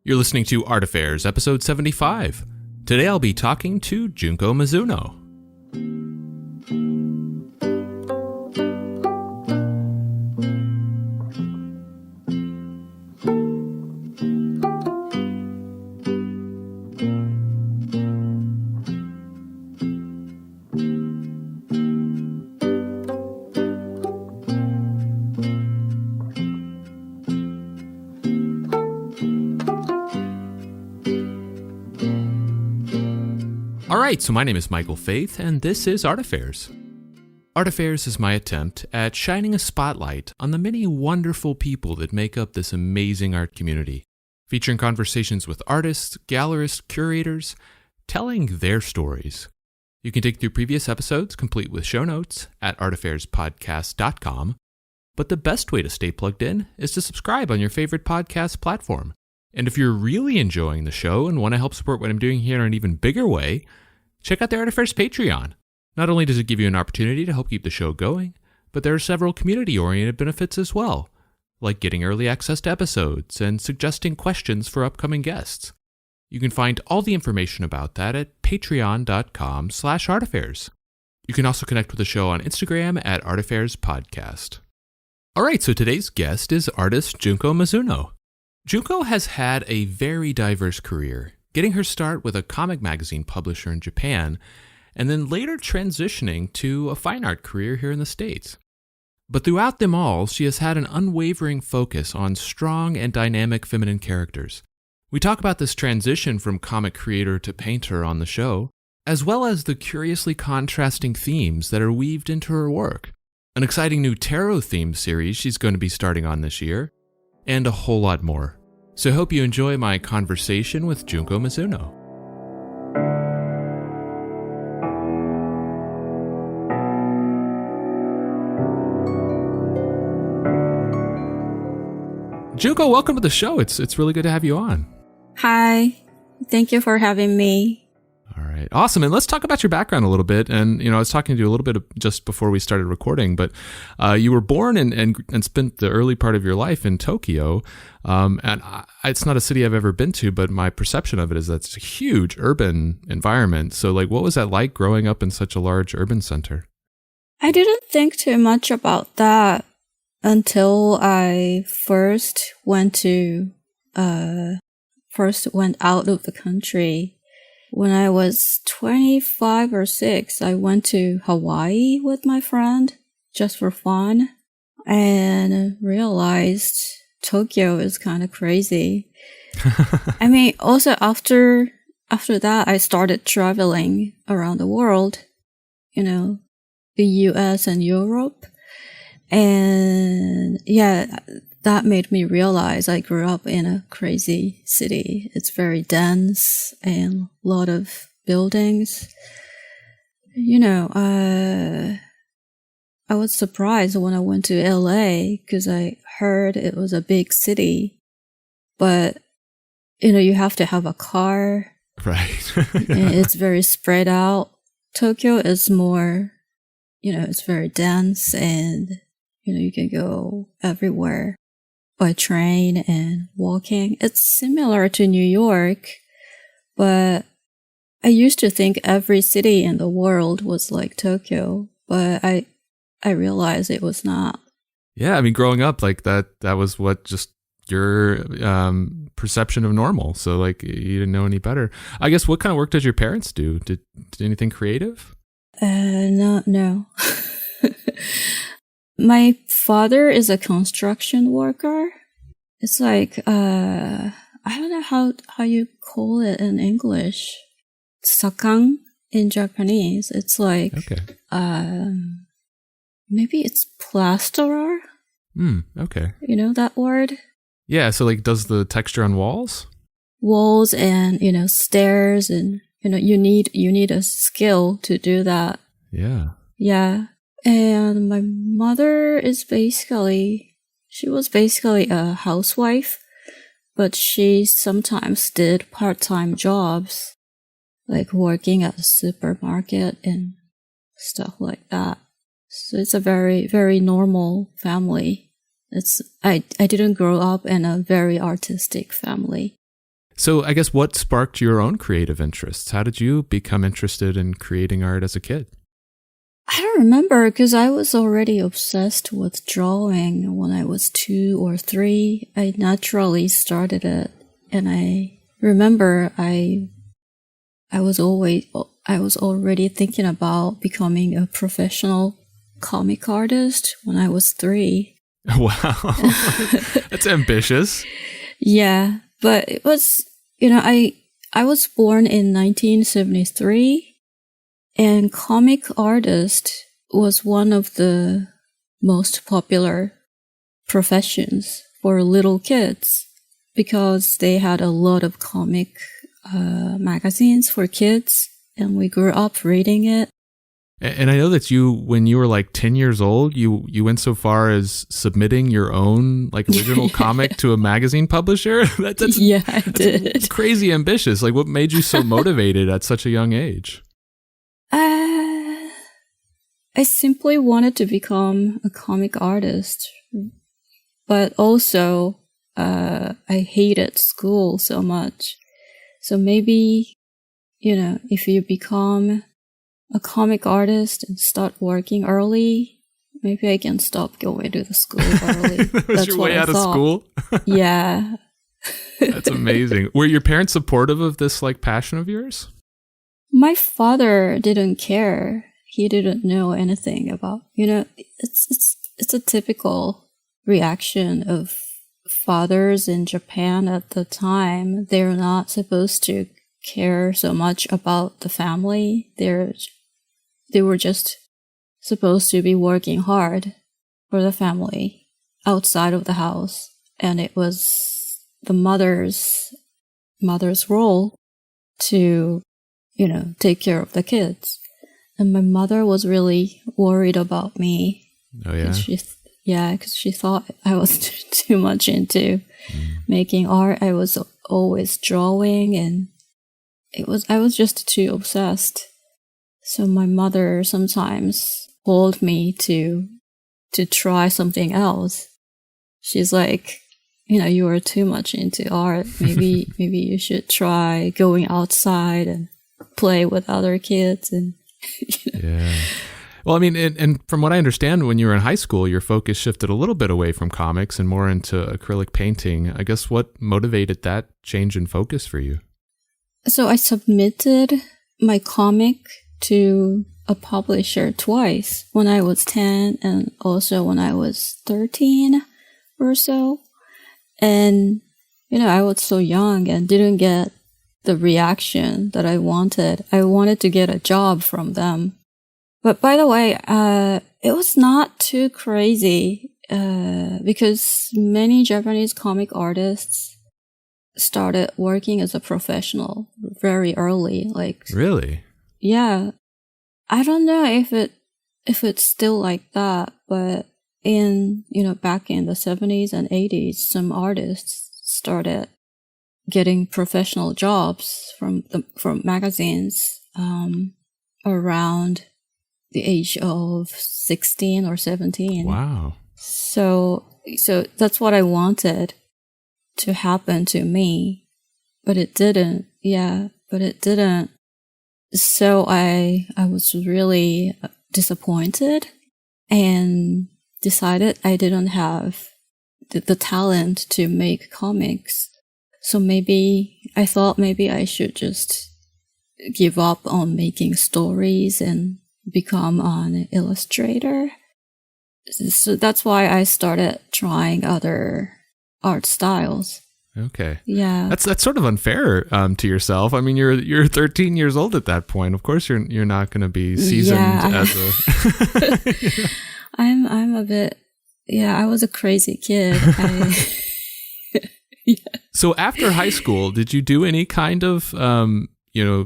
You're listening to Art Affairs, episode 75. Today I'll be talking to Junko Mizuno. Alright, so my name is Michael Faith, and this is Art Affairs. Art Affairs is my attempt at shining a spotlight on the many wonderful people that make up this amazing art community, featuring conversations with artists, gallerists, curators, telling their stories. You can dig through previous episodes, complete with show notes, at artaffairs.podcast.com, but the best way to stay plugged in is to subscribe on your favorite podcast platform. And if you're really enjoying the show and want to help support what I'm doing here in an even bigger way, check out the Art Affairs Patreon. Not only does it give you an opportunity to help keep the show going, but there are several community-oriented benefits as well, like getting early access to episodes and suggesting questions for upcoming guests. You can find all the information about that at patreon.com/artaffairs. You can also connect with the show on Instagram at artaffairs.podcast. All right, so today's guest is artist Junko Mizuno. Junko has had a very diverse career, getting her start with a comic magazine publisher in Japan, and then later transitioning to a fine art career here in the States. But throughout them all, she has had an unwavering focus on strong and dynamic feminine characters. We talk about this transition from comic creator to painter on the show, as well as the curiously contrasting themes that are weaved into her work, an exciting new tarot-themed series she's going to be starting on this year, and a whole lot more. So I hope you enjoy my conversation with Junko Mizuno. Junko, welcome to the show. It's really good to have you on. Hi. Thank you for having me. All right. Awesome. And let's talk about your background a little bit. And, I was talking to you a little bit just before we started recording, but you were born and spent the early part of your life in Tokyo. It's not a city I've ever been to, but my perception of it is that it's a huge urban environment. So, what was that like growing up in such a large urban center? I didn't think too much about that until I first went out of the country. When I was 25 or 6, I went to Hawaii with my friend just for fun and realized Tokyo is kind of crazy. I mean, also after that, I started traveling around the world, the US and Europe. And yeah, that made me realize I grew up in a crazy city. It's very dense and a lot of buildings. I was surprised when I went to LA because I heard it was a big city, but you have to have a car. Right. And it's very spread out. Tokyo is more, it's very dense and you can go everywhere by train and walking. It's similar to New York, but I used to think every city in the world was like Tokyo, but I realized it was not. Yeah, I mean, growing up, that was what just your perception of normal. So, you didn't know any better. I guess, what kind of work did your parents do? Did anything creative? No. My father is a construction worker. It's I don't know how you call it in English. Sakan in Japanese. It's okay. Maybe it's plasterer. Okay. You know that word? Yeah, so does the texture on walls? Walls and, stairs and, you need a skill to do that. Yeah. Yeah. And my mother she was basically a housewife, but she sometimes did part-time jobs, like working at a supermarket and stuff like that. So it's a very, very normal family. I didn't grow up in a very artistic family. So I guess what sparked your own creative interests? How did you become interested in creating art as a kid? I don't remember because I was already obsessed with drawing when I was 2 or 3. I naturally started it, and I remember I was already thinking about becoming a professional comic artist when I was 3. Wow, that's ambitious. Yeah, but it was, I was born in 1973, and comic artist was one of the most popular professions for little kids because they had a lot of comic magazines for kids, and we grew up reading it. And I know that when you were like 10 years old, you went so far as submitting your own like original comic to a magazine publisher. That's I did. Crazy ambitious. Like, what made you so motivated at such a young age? I simply wanted to become a comic artist, but also I hated school so much. So maybe, if you become a comic artist and start working early, maybe I can stop going to the school early. That was your way out of school? Yeah. That's amazing. Were your parents supportive of this like passion of yours? My father didn't care. He didn't know anything about, it's a typical reaction of fathers in Japan at the time. They're not supposed to care so much about the family. They were just supposed to be working hard for the family outside of the house, and it was the mother's role to take care of the kids. And my mother was really worried about me. Oh yeah. Because she thought I was too much into making art. I was always drawing, and I was just too obsessed. So my mother sometimes told me to try something else. She's like, you are too much into art. Maybe you should try going outside and play with other kids. And Yeah. Well, I mean, and from what I understand, when you were in high school, your focus shifted a little bit away from comics and more into acrylic painting. I guess what motivated that change in focus for you? So I submitted my comic to a publisher twice, when I was 10 and also when I was 13 or so. And, I was so young and didn't get the reaction that I wanted. I wanted to get a job from them. But by the way, it was not too crazy because many Japanese comic artists started working as a professional very early. Like, really? Yeah. I don't know if it's still like that, but back in the 70s and 80s, some artists started getting professional jobs from magazines around the age of 16 or 17. Wow. So that's what I wanted to happen to me, but it didn't. Yeah, but it didn't. So I was really disappointed and decided I didn't have the talent to make comics. So I thought maybe I should just give up on making stories and become an illustrator. So that's why I started trying other art styles. Okay. Yeah. That's sort of unfair to yourself. I mean, you're 13 years old at that point. Of course, you're not going to be seasoned as a. I'm a bit. Yeah, I was a crazy kid. Yeah. So after high school, did you do any kind of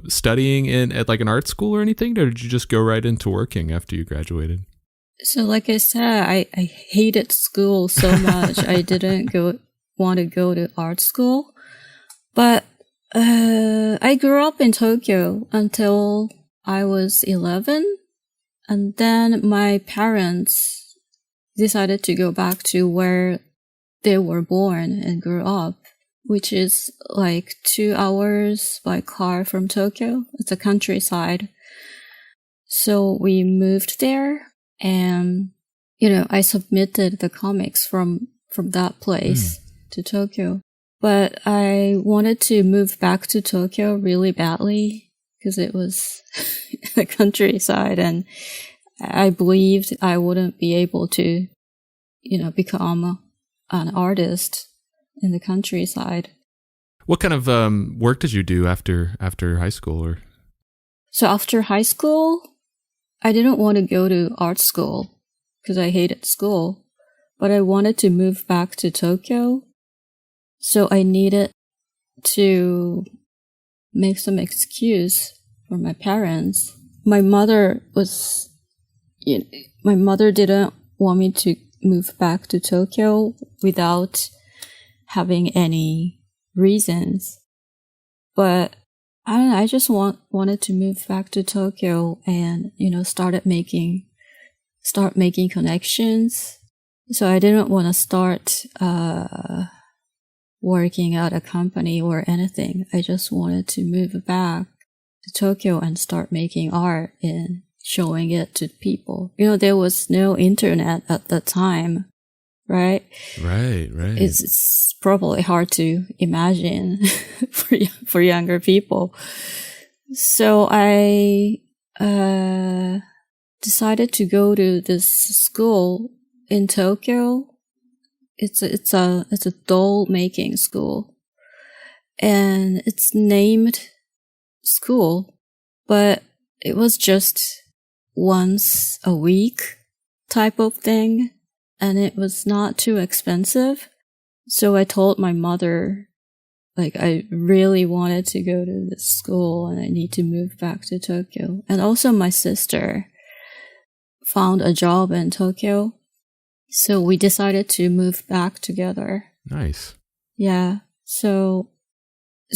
studying at like an art school or anything, or did you just go right into working after you graduated? So, like I said, I hated school so much. I didn't want to go to art school. But I grew up in Tokyo until I was 11. And then my parents decided to go back to where they were born and grew up. which is like 2 hours by car from Tokyo. It's a countryside. So we moved there, and, I submitted the comics from that place to Tokyo. But I wanted to move back to Tokyo really badly because it was the countryside, and I believed I wouldn't be able to, become an artist in the countryside. What kind of work did you do after high school? Or so after high school, I didn't want to go to art school because I hated school, but I wanted to move back to Tokyo. So I needed to make some excuse for my parents. My mother didn't want me to move back to Tokyo without having any reasons. But I don't know, I just wanted to move back to Tokyo and, start making connections. So I didn't want to start working at a company or anything. I just wanted to move back to Tokyo and start making art and showing it to people. There was no internet at the time, right? Right. It's probably hard to imagine for younger people. So I decided to go to this school in Tokyo. It's a doll making school, and it's named school, but it was just once a week type of thing, and it was not too expensive. So I told my mother, I really wanted to go to this school and I need to move back to Tokyo. And also my sister found a job in Tokyo. So we decided to move back together. Nice. Yeah. So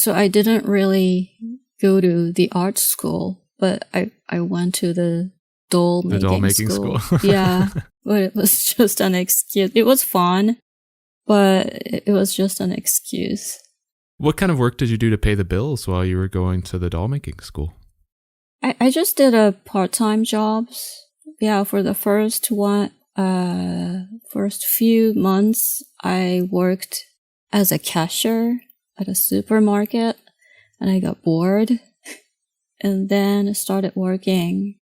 I didn't really go to the art school, but I went to the doll making school. Yeah. But it was just an excuse. It was fun, but it was just an excuse. What kind of work did you do to pay the bills while you were going to the doll making school? I just did a part-time jobs. Yeah, for the first few months, I worked as a cashier at a supermarket, and I got bored, and then I started working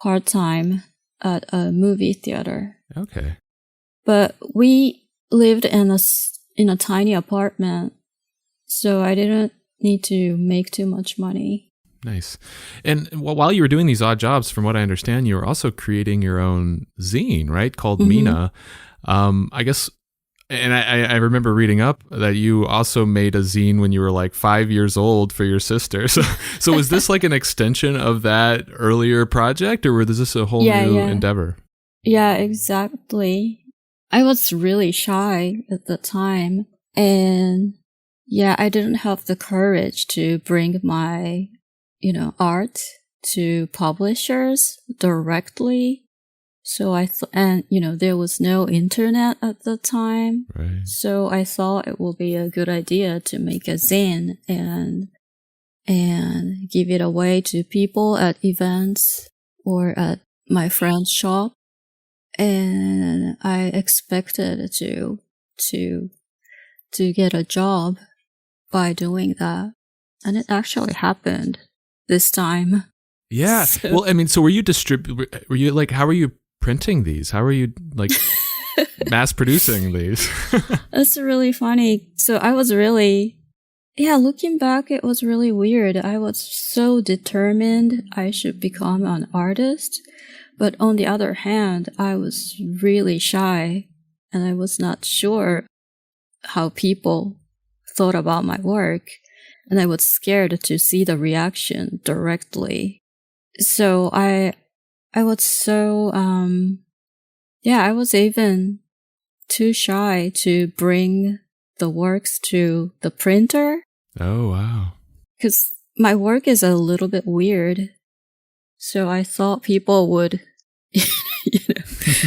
part-time at a movie theater. Okay. But we lived in a tiny apartment, so I didn't need to make too much money. Nice. And while you were doing these odd jobs, from what I understand, you were also creating your own zine, right? Called Mina. I guess, and I remember reading up that you also made a zine when you were like 5 years old for your sister. So was this like an extension of that earlier project, or was this a whole new endeavor? Yeah, exactly. I was really shy at the time, and I didn't have the courage to bring my art to publishers directly. So there was no internet at the time. Right. So I thought it would be a good idea to make a zine and give it away to people at events or at my friend's shop. And I expected to get a job by doing that. And it actually happened this time. Yeah. So, well, I mean, so were you how were you printing these? How were you mass producing these? That's really funny. So I was really, looking back, it was really weird. I was so determined I should become an artist. But on the other hand, I was really shy, and I was not sure how people thought about my work. And I was scared to see the reaction directly. So I was so, I was even too shy to bring the works to the printer. Oh, wow. Because my work is a little bit weird. So I thought people would,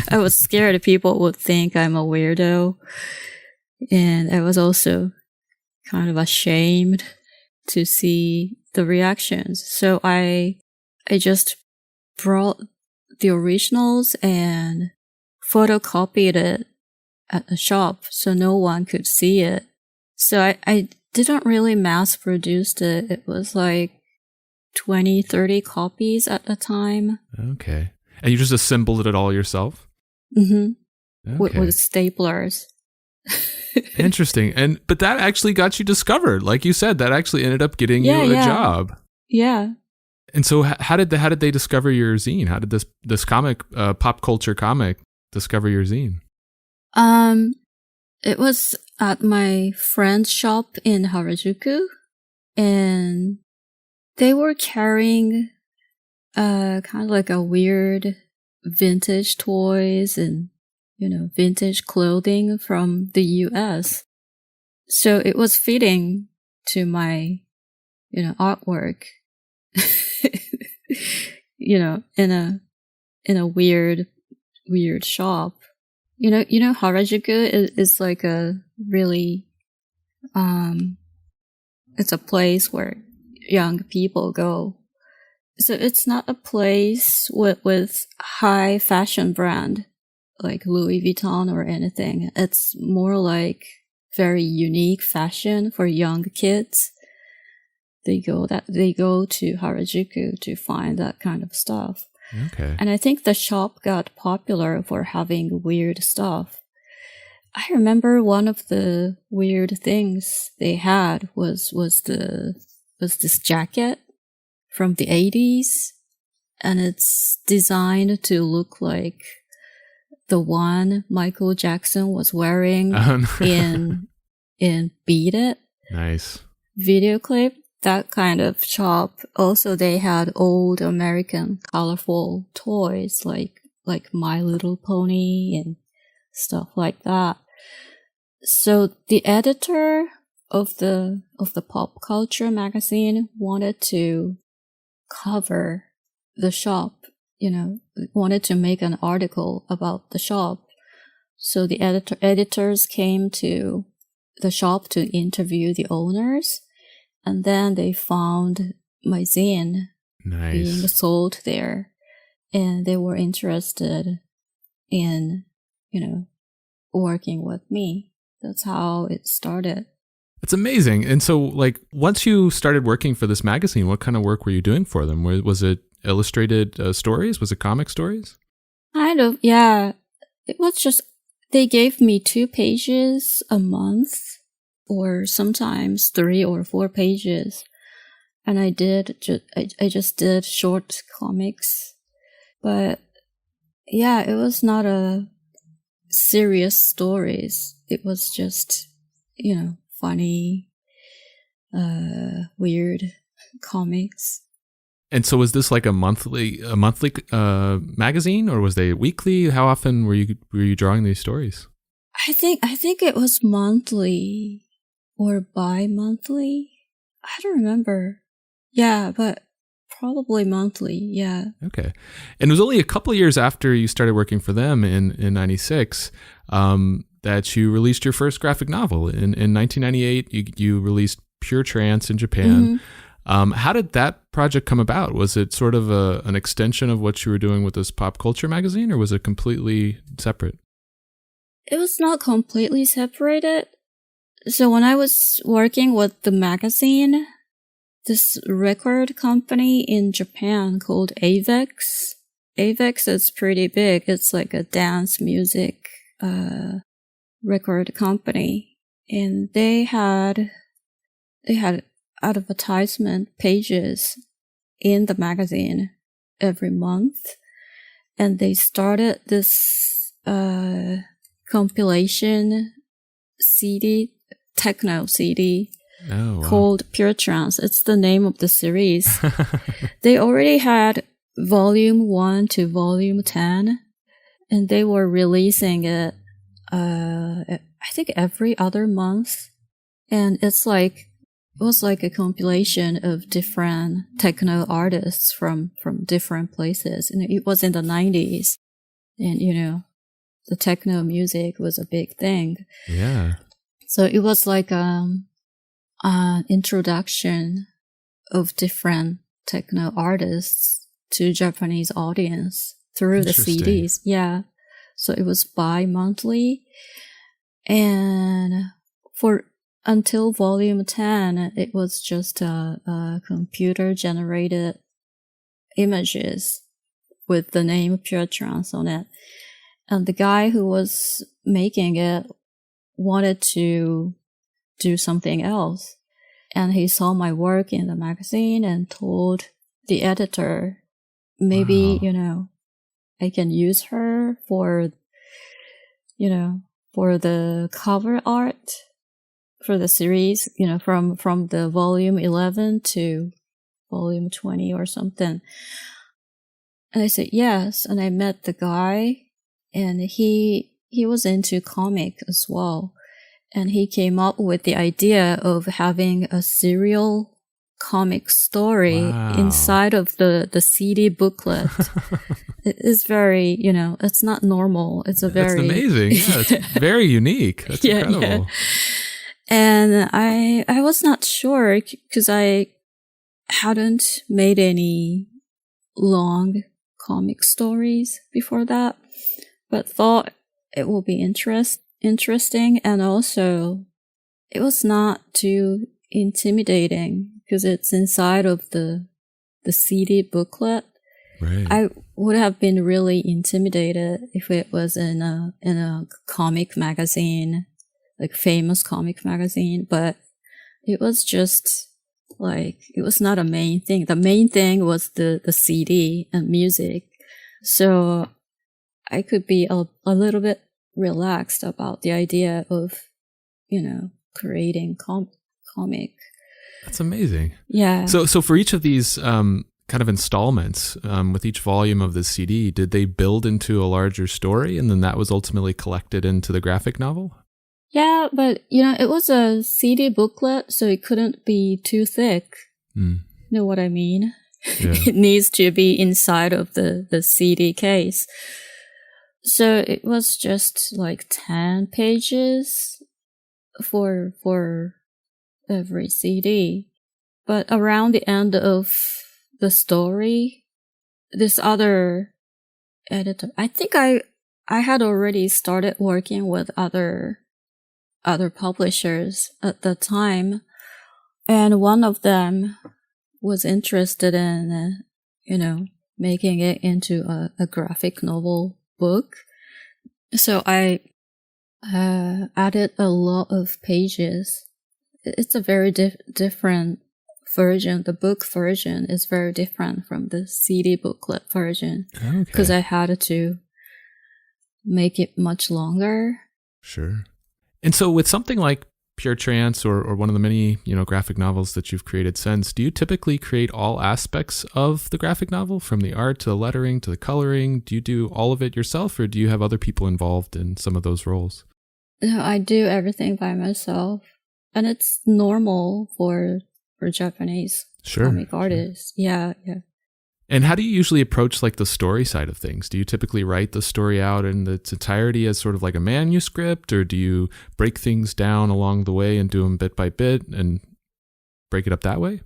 I was scared people would think I'm a weirdo. And I was also kind of ashamed to see the reactions. So I just brought the originals and photocopied it at the shop so no one could see it. So I didn't really mass produce it. It was like 20, 30 copies at the time. Okay. And you just assembled it all yourself? Mm-hmm. Okay. With staplers. Interesting. But that actually got you discovered. Like you said, that actually ended up getting you a job. Yeah. And so how did they discover your zine? How did this comic, pop culture comic, discover your zine? It was at my friend's shop in Harajuku, and they were carrying kind of like a weird vintage toys and, vintage clothing from the US. So it was fitting to my, artwork, in a weird shop. Harajuku is like a really, it's a place where young people go. So it's not a place with high fashion brand like Louis Vuitton or anything. It's more like very unique fashion for young kids. They go to Harajuku to find that kind of stuff. Okay. And I think the shop got popular for having weird stuff. I remember one of the weird things they had was this jacket from the 80s, and it's designed to look like the one Michael Jackson was wearing in Beat It. Nice. Video clip. That kind of shop. Also, they had old American colorful toys like My Little Pony and stuff like that. So the editor of the pop culture magazine wanted to cover the shop, wanted to make an article about the shop. So the editors came to the shop to interview the owners. And then they found my zine being sold there. And they were interested in, working with me. That's how it started. It's amazing. And so, like, once you started working for this magazine, what kind of work were you doing for them? Was it illustrated stories? Was it comic stories? Kind of, yeah. It was just, they gave me 2 pages a month, or sometimes 3 or 4 pages. And I just did short comics. But yeah, it was not a serious stories. It was just, funny, weird comics. And so was this like a monthly magazine, or was they weekly? How often were you drawing these stories? I think it was monthly or bi-monthly. I don't remember. Yeah, but probably monthly. Yeah. Okay. And it was only a couple of years after you started working for them in 96 that you released your first graphic novel. In 1998, you released Pure Trance in Japan. Mm-hmm. How did that project come about? Was it sort of an extension of what you were doing with this pop culture magazine, or was it completely separate? It was not completely separated. So when I was working with the magazine, this record company in Japan called Avex. Avex is pretty big. It's like a dance music record company. And they had advertisement pages in the magazine every month. And they started this compilation CD, techno CD, called Pure Trance. It's the name of the series. They already had volume 1 to volume 10, and they were releasing it, I think every other month. And it was like a compilation of different techno artists from different places. And it was in the 90s. And, the techno music was a big thing. Yeah. So it was like, an introduction of different techno artists to Japanese audience through the CDs. Yeah. So it was bi-monthly. And until volume 10, it was just computer generated images with the name Pure Trance on it. And the guy who was making it wanted to do something else. And he saw my work in the magazine and told the editor, maybe, I can use her for the cover art for the series, from the volume 11 to volume 20 or something. And I said yes, and I met the guy, and he was into comic as well. And he came up with the idea of having a serial comic story inside of the CD booklet. It is very, it's not normal. It's That's amazing. Yeah, it's very unique. That's incredible. Yeah. And I was not sure because I hadn't made any long comic stories before that, but thought it will be interesting. And also it was not too intimidating because it's inside of the CD booklet. Right. I would have been really intimidated if it was in a comic magazine, like famous comic magazine, but it was just like, it was not a main thing. The main thing was the CD and music. So I could be a little bit relaxed about the idea of, creating comic. That's amazing. Yeah. So for each of these kind of installments, with each volume of the CD, did they build into a larger story, and then that was ultimately collected into the graphic novel? Yeah, but it was a CD booklet, so it couldn't be too thick. You know what I mean? Yeah. It needs to be inside of the CD case. So it was just like 10 pages for every CD. But around the end of the story, this other editor, I think I had already started working with other publishers at the time, and one of them was interested in making it into a graphic novel book. So I added a lot of pages. It's a very different version. The book version is very different from the CD booklet version, because I had to make it much longer. Sure. And so with something like Pure Trance or one of the many, graphic novels that you've created since, do you typically create all aspects of the graphic novel, from the art to the lettering to the coloring? Do you do all of it yourself, or do you have other people involved in some of those roles? No, I do everything by myself. And it's normal for Japanese comic artists. Yeah. And how do you usually approach like the story side of things? Do you typically write the story out in its entirety as sort of like a manuscript, or do you break things down along the way and do them bit by bit and break it up that way?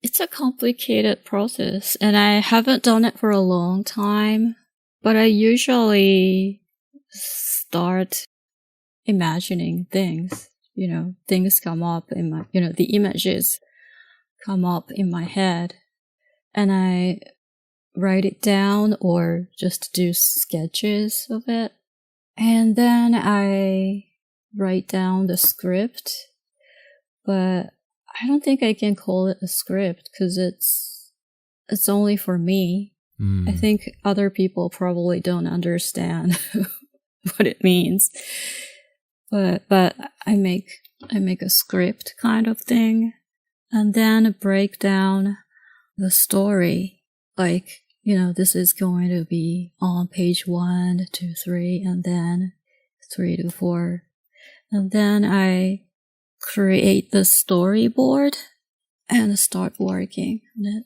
It's a complicated process, and I haven't done it for a long time, but I usually start imagining things. Things come up in my, the images come up in my head. And I write it down or just do sketches of it. And then I write down the script. But I don't think I can call it a script because it's only for me. I think other people probably don't understand what it means. But I make a script kind of thing, and then break down the story, like, this is going to be on page 1 to 3, and then 3 to 4. And then I create the storyboard and start working on it.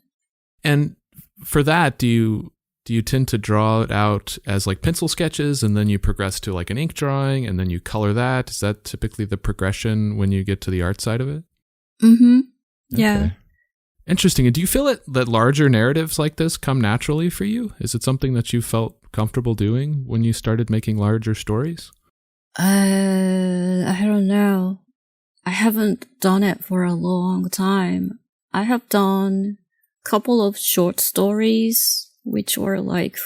And for that, do you tend to draw it out as like pencil sketches, and then you progress to like an ink drawing, and then you color that? Is that typically the progression when you get to the art side of it? Mm-hmm. Yeah. Okay. Interesting. And do you feel that larger narratives like this come naturally for you? Is it something that you felt comfortable doing when you started making larger stories? I don't know. I haven't done it for a long time. I have done a couple of short stories, which were like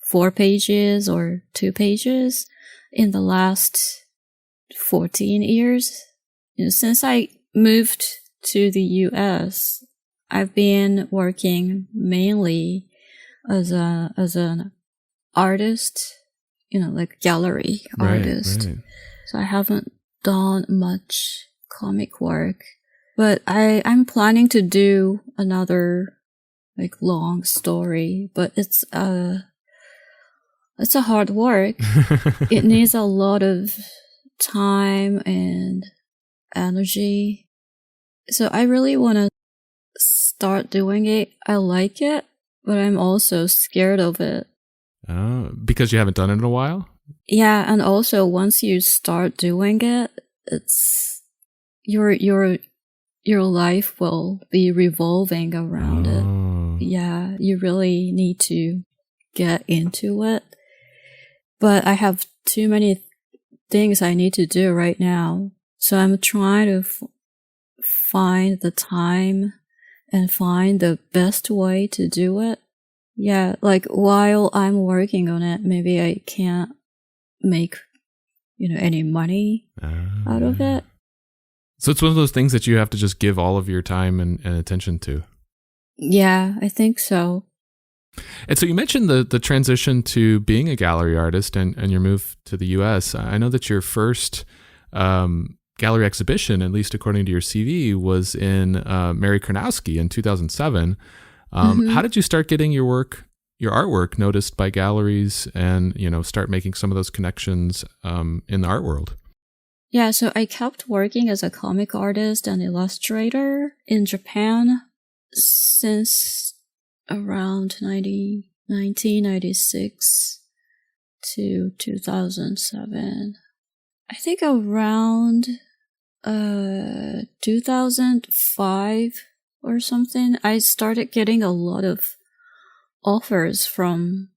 4 pages or 2 pages in the last 14 years. Since I moved to the US, I've been working mainly as an artist, like gallery artist. Right. So I haven't done much comic work, but I'm planning to do another like long story, but it's a hard work. It needs a lot of time and energy. So I really want to start doing it. I like it, but I'm also scared of it. Because you haven't done it in a while? Yeah, and also once you start doing it, it's your life will be revolving around it. Yeah, you really need to get into it. But I have too many things I need to do right now. So I'm trying to find the time and find the best way to do it. Yeah, like while I'm working on it, maybe I can't make, any money out of it. So it's one of those things that you have to just give all of your time and attention to. Yeah, I think so. And so you mentioned the transition to being a gallery artist and your move to the US. I know that your first gallery exhibition, at least according to your CV, was in Mary Karnowski in 2007. How did you start getting your artwork noticed by galleries and, start making some of those connections in the art world? Yeah, so I kept working as a comic artist and illustrator in Japan since around 1996 to 2007. I think around 2005 or something, I started getting a lot of offers from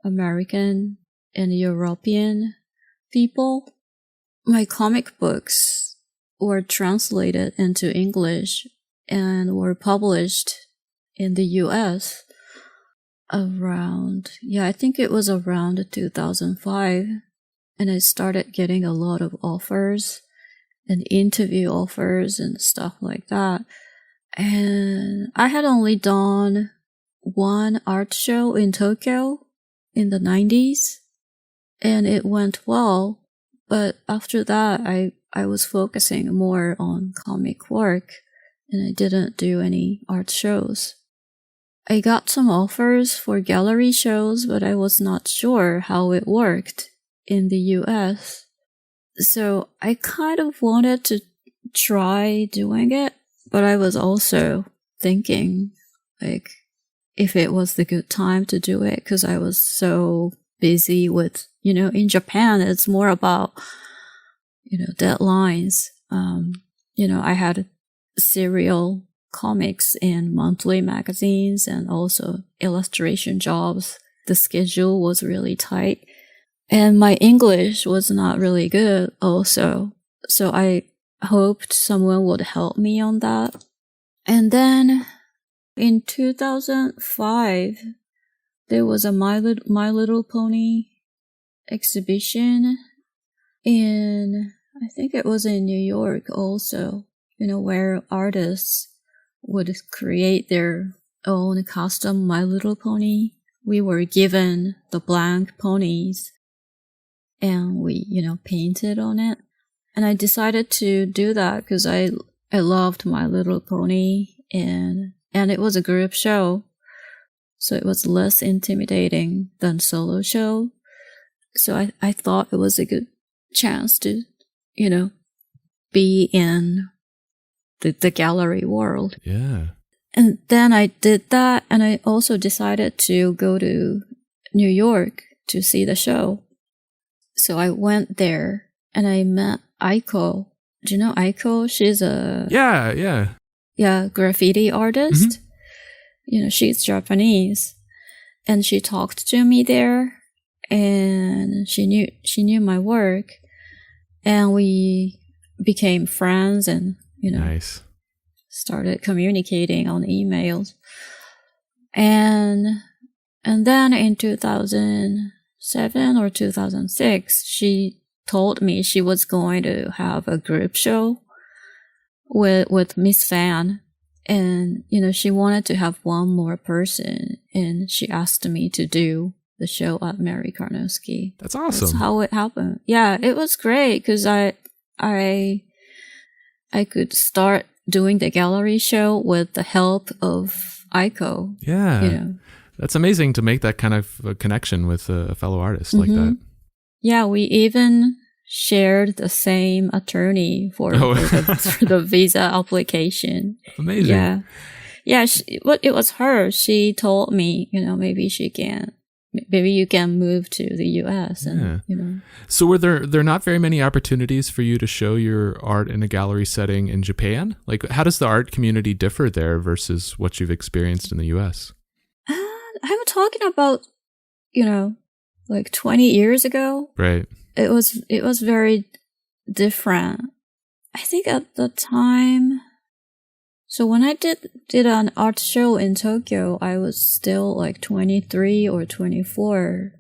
American and European people. My comic books were translated into English and were published in the US I think it was around 2005. And I started getting a lot of offers and interview offers and stuff like that. And I had only done one art show in Tokyo in the 90s, and it went well. But after that, I was focusing more on comic work, and I didn't do any art shows. I got some offers for gallery shows, but I was not sure how it worked in the US. So I kind of wanted to try doing it, but I was also thinking, like, if it was the good time to do it, because I was so busy with, in Japan, it's more about, deadlines. I had serial comics in monthly magazines and also illustration jobs. The schedule was really tight. And my English was not really good also. So I hoped someone would help me on that. And then in 2005, there was a My Little Pony exhibition I think it was in New York also, where artists would create their own custom My Little Pony. We were given the blank ponies and we, painted on it. And I decided to do that because I loved My Little Pony and it was a group show. So it was less intimidating than solo show. So I thought it was a good chance to, be in the gallery world. Yeah. And then I did that, and I also decided to go to New York to see the show. So I went there, and I met Aiko, do you know Aiko? She's a graffiti artist. She's Japanese, and she talked to me there, and she knew my work, and we became friends, and nice. Started communicating on emails, and then in 2007 or 2006, she told me she was going to have a group show with Miss Fan. And, she wanted to have one more person, and she asked me to do the show at Mary Karnowski. That's awesome. That's how it happened. Yeah, it was great because I could start doing the gallery show with the help of Aiko. Yeah. That's amazing to make that kind of a connection with a fellow artist like that. Yeah, we even shared the same attorney for the visa application. Amazing. Yeah. It was her. She told me, maybe you can move to the US. And, So were there not very many opportunities for you to show your art in a gallery setting in Japan? Like, how does the art community differ there versus what you've experienced in the US? I'm talking about, like 20 years ago. Right. It was very different. I think at the time, so when I did an art show in Tokyo, I was still like 23 or 24.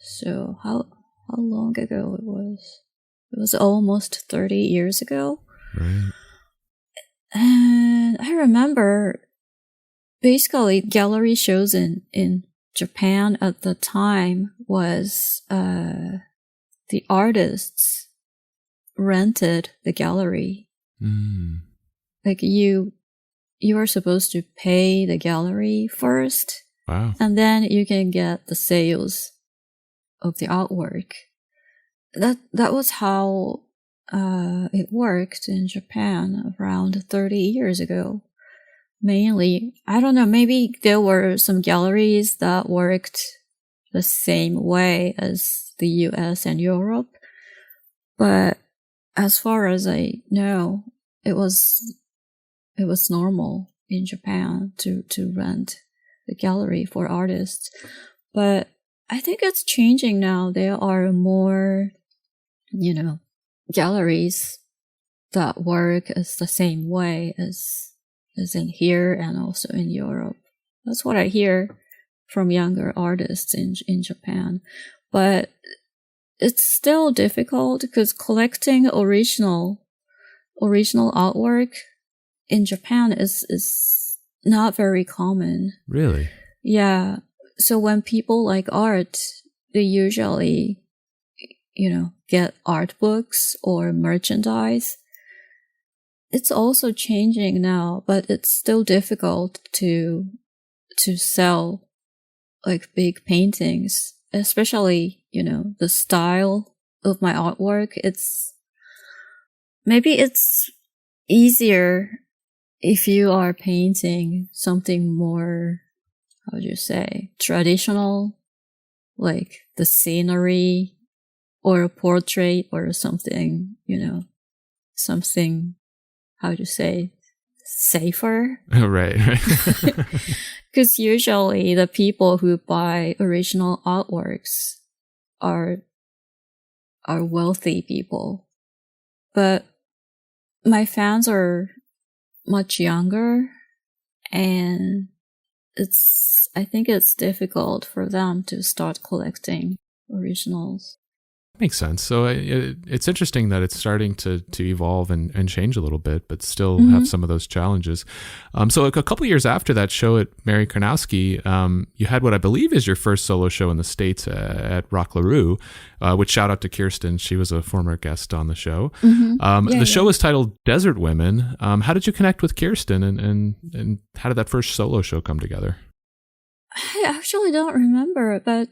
So how long ago it was? It was almost 30 years ago. Right. And I remember basically gallery shows in Japan at the time was the artists rented the gallery. Like you are supposed to pay the gallery first. Wow. And then you can get the sales of the artwork. That was how it worked in Japan around 30 years ago. Mainly, I don't know, maybe there were some galleries that worked the same way as the US and Europe, but as far as I know, it was normal in Japan to rent the gallery for artists. But I think it's changing now. There are more, galleries that work as the same way as in here and also in Europe. That's what I hear from younger artists in Japan. But it's still difficult because collecting original artwork in Japan is not very common. Really? Yeah. So when people like art, they usually, get art books or merchandise. It's also changing now, but it's still difficult to sell like big paintings, especially, the style of my artwork. It's easier if you are painting something more, how would you say, traditional, like the scenery or a portrait or something, something, how would you say, safer. Right. Because usually the people who buy original artworks are wealthy people. But my fans are much younger, and I think it's difficult for them to start collecting originals. Makes sense. So it's interesting that it's starting to evolve and change a little bit, but still have some of those challenges. So a couple of years after that show at Mary Karnowski, you had what I believe is your first solo show in the States at Rock LaRue, which shout out to Kirsten. She was a former guest on the show. The show was titled Desert Women. How did you connect with Kirsten and how did that first solo show come together? I actually don't remember, but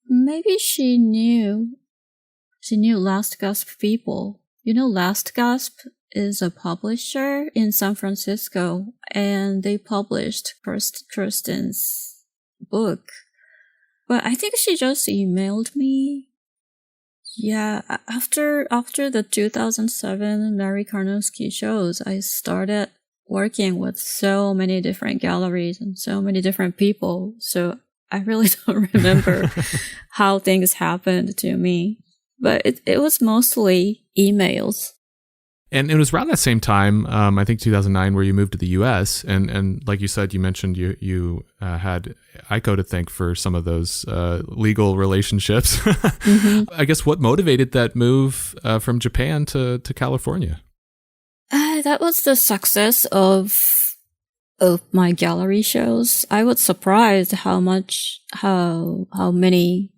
maybe she knew Last Gasp people. Last Gasp is a publisher in San Francisco, and they published Kirsten's book. But I think she just emailed me. Yeah, after the 2007 Mary Karnowski shows, I started working with so many different galleries and so many different people. So I really don't remember how things happened to me. But it was mostly emails. And it was around that same time, I think 2009, where you moved to the U.S. And like you said, you mentioned you had Aiko to thank for some of those legal relationships. Mm-hmm. I guess what motivated that move from Japan to California? That was the success of my gallery shows. I was surprised how many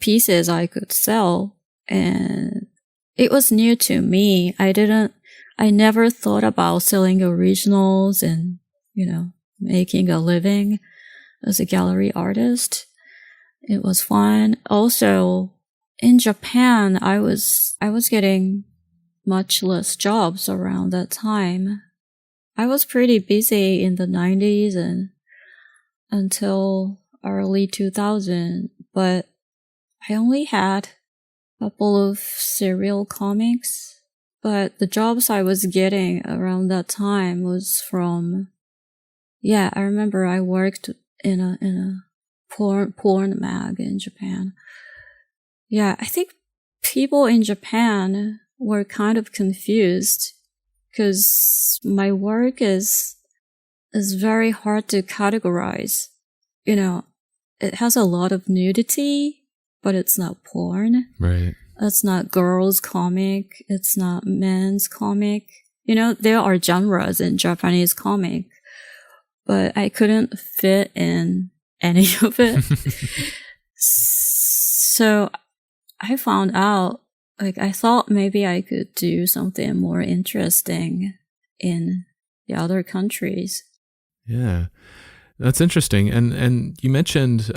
pieces I could sell, and it was new to me. I never thought about selling originals and, making a living as a gallery artist. It was fun. Also, in Japan, I was getting much less jobs around that time. I was pretty busy in the 90s and until early 2000, but I only had couple of serial comics, but the jobs I was getting around that time was from, I remember I worked in a porn mag in Japan. Yeah, I think people in Japan were kind of confused because my work is very hard to categorize. It has a lot of nudity, but it's not porn. Right. It's not girls' comic. It's not men's comic. There are genres in Japanese comic, but I couldn't fit in any of it. So I found out, I thought maybe I could do something more interesting in the other countries. Yeah, that's interesting. And you mentioned,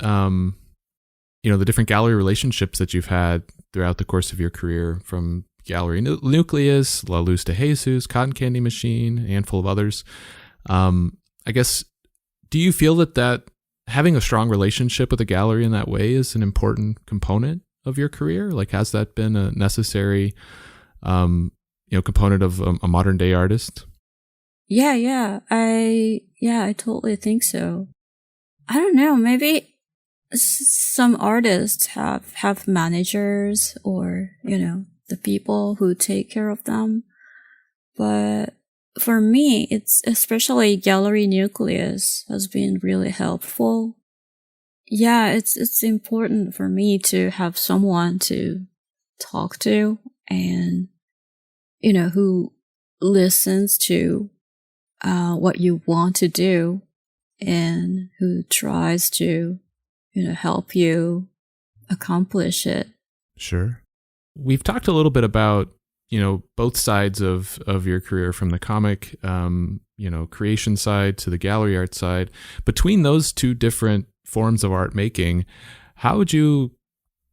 the different gallery relationships that you've had throughout the course of your career, from Gallery Nucleus, La Luz de Jesus, Cotton Candy Machine, a handful of others. I guess, do you feel that having a strong relationship with a gallery in that way is an important component of your career? Like, has that been a necessary, component of a modern day artist? Yeah. I totally think so. I don't know, maybe some artists have managers or, the people who take care of them. But for me, it's especially Gallery Nucleus has been really helpful. Yeah, it's important for me to have someone to talk to and, who listens to what you want to do and who tries to help you accomplish it. Sure. We've talked a little bit about, both sides of your career, from the comic, creation side to the gallery art side. Between those two different forms of art making, how would you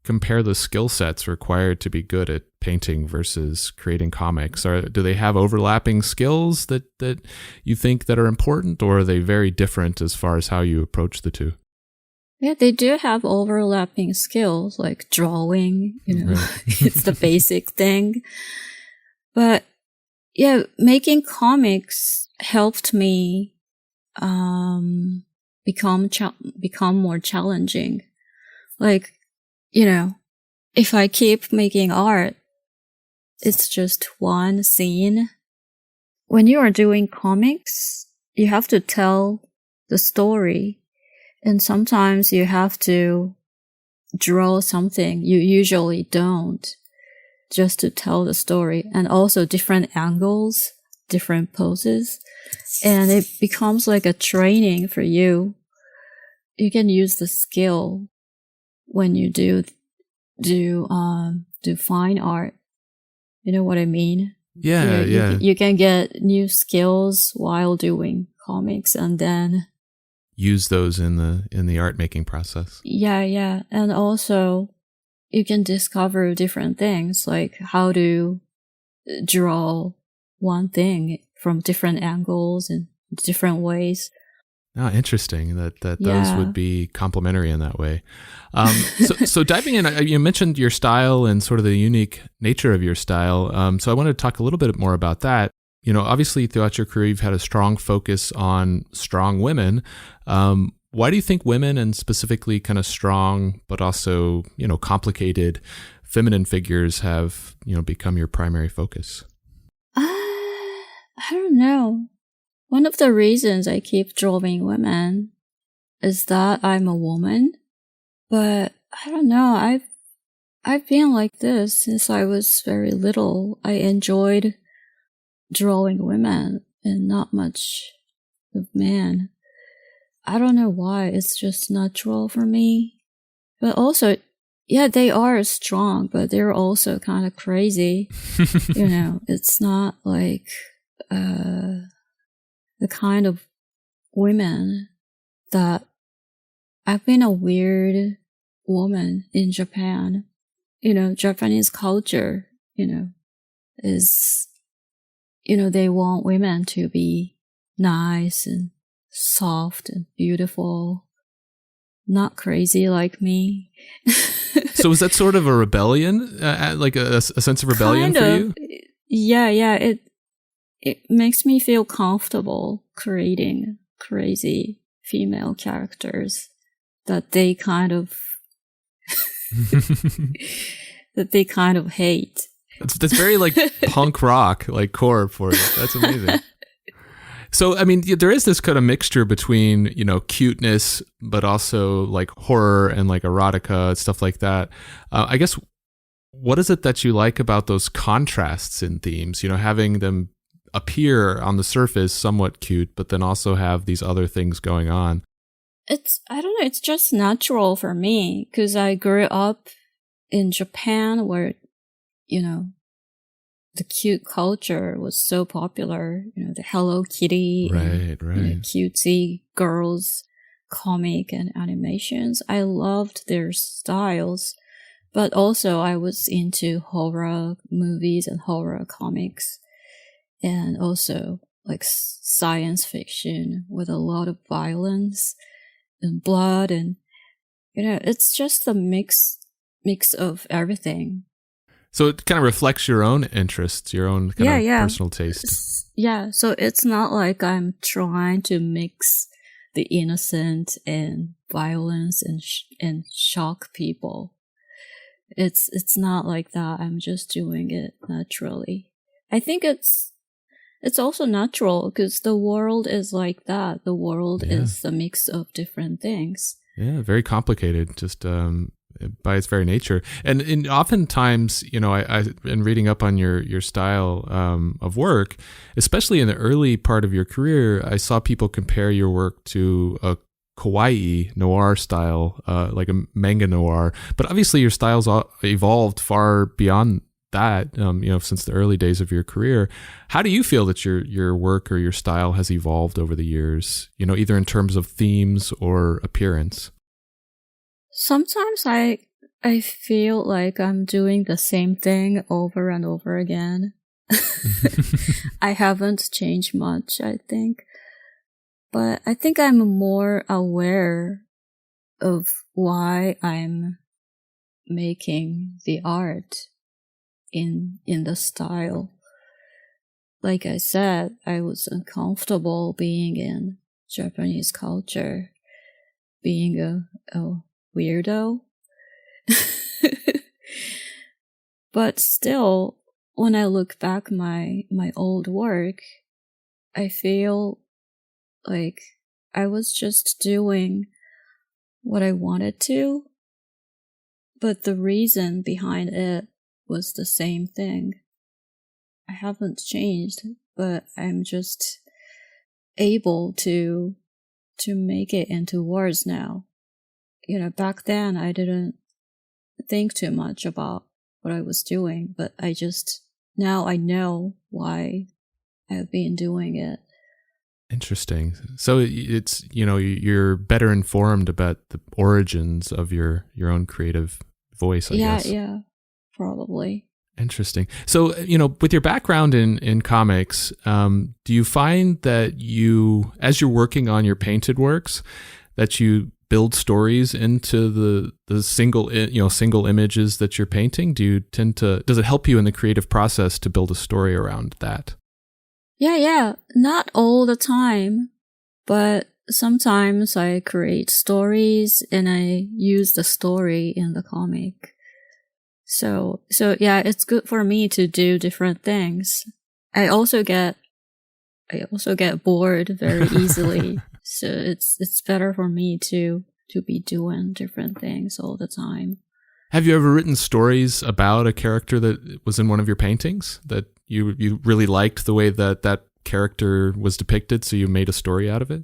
compare the skill sets required to be good at painting versus creating comics? Or do they have overlapping skills that you think that are important, or are they very different as far as how you approach the two? Yeah, they do have overlapping skills, like drawing, right. It's the basic thing. But yeah, making comics helped me become more challenging. Like, if I keep making art, it's just one scene. When you are doing comics, you have to tell the story. And sometimes you have to draw something you usually don't, just to tell the story. And also different angles, different poses. And it becomes like a training for you. You can use the skill when you do fine art. You know what I mean? Yeah. You can get new skills while doing comics, and then use those in the art making process. Yeah. And also you can discover different things, like how to draw one thing from different angles and different ways. Oh, interesting that those Yeah. would be complementary in that way. So diving in, you mentioned your style and sort of the unique nature of your style. So I wanted to talk a little bit more about that. Obviously throughout your career, you've had a strong focus on strong women. Why do you think women, and specifically kind of strong, but also, complicated feminine figures have, become your primary focus? I don't know. One of the reasons I keep drawing women is that I'm a woman, but I don't know. I've been like this since I was very little. I enjoyed drawing women and not much of men. I don't know why. It's just natural for me. But also, yeah, they are strong, but they're also kind of crazy. It's not like the kind of women that I've been a weird woman in Japan. Japanese culture, is, they want women to be nice and soft and beautiful, not crazy like me. So was that sort of a rebellion, like a sense of rebellion for you? Yeah. It makes me feel comfortable creating crazy female characters that they kind of hate. That's very like punk rock, like core for you. That's amazing. So, I mean, there is this kind of mixture between, cuteness, but also like horror and like erotica, stuff like that. I guess, what is it that you like about those contrasts in themes? Having them appear on the surface somewhat cute, but then also have these other things going on. I don't know, it's just natural for me because I grew up in Japan where, the cute culture was so popular, the Hello Kitty, right. Cutesy girls, comic and animations. I loved their styles, but also I was into horror movies and horror comics, and also like science fiction with a lot of violence and blood, and it's just a mix of everything. So it kind of reflects your own interests, your own kind of personal taste. Yeah, so it's not like I'm trying to mix the innocent and violence and shock people. It's not like that. I'm just doing it naturally. I think it's also natural because the world is like that. The world is a mix of different things. Yeah, very complicated, just by its very nature. And oftentimes, I in reading up on your style of work, especially in the early part of your career, I saw people compare your work to a kawaii noir style, like a manga noir. But obviously your style's evolved far beyond that, since the early days of your career. How do you feel that your work or your style has evolved over the years, either in terms of themes or appearance? Sometimes I feel like I'm doing the same thing over and over again. I haven't changed much, I think. But I think I'm more aware of why I'm making the art in the style. Like I said, I was uncomfortable being in Japanese culture, being a weirdo. But still, when I look back my old work, I feel like I was just doing what I wanted to, but the reason behind it was the same thing. I haven't changed, but I'm just able to make it into words now. Back then I didn't think too much about what I was doing, but now I know why I've been doing it. Interesting. So it's, you're better informed about the origins of your own creative voice, I guess. Yeah, probably. Interesting. So, with your background in comics, do you find that as you're working on your painted works, that you build stories into the single images that you're painting? Does it help you in the creative process to build a story around that? Yeah. Not all the time, but sometimes I create stories and I use the story in the comic. So yeah, it's good for me to do different things. I also get bored very easily. So it's better for me to be doing different things all the time. Have you ever written stories about a character that was in one of your paintings that you really liked the way that character was depicted, so you made a story out of it?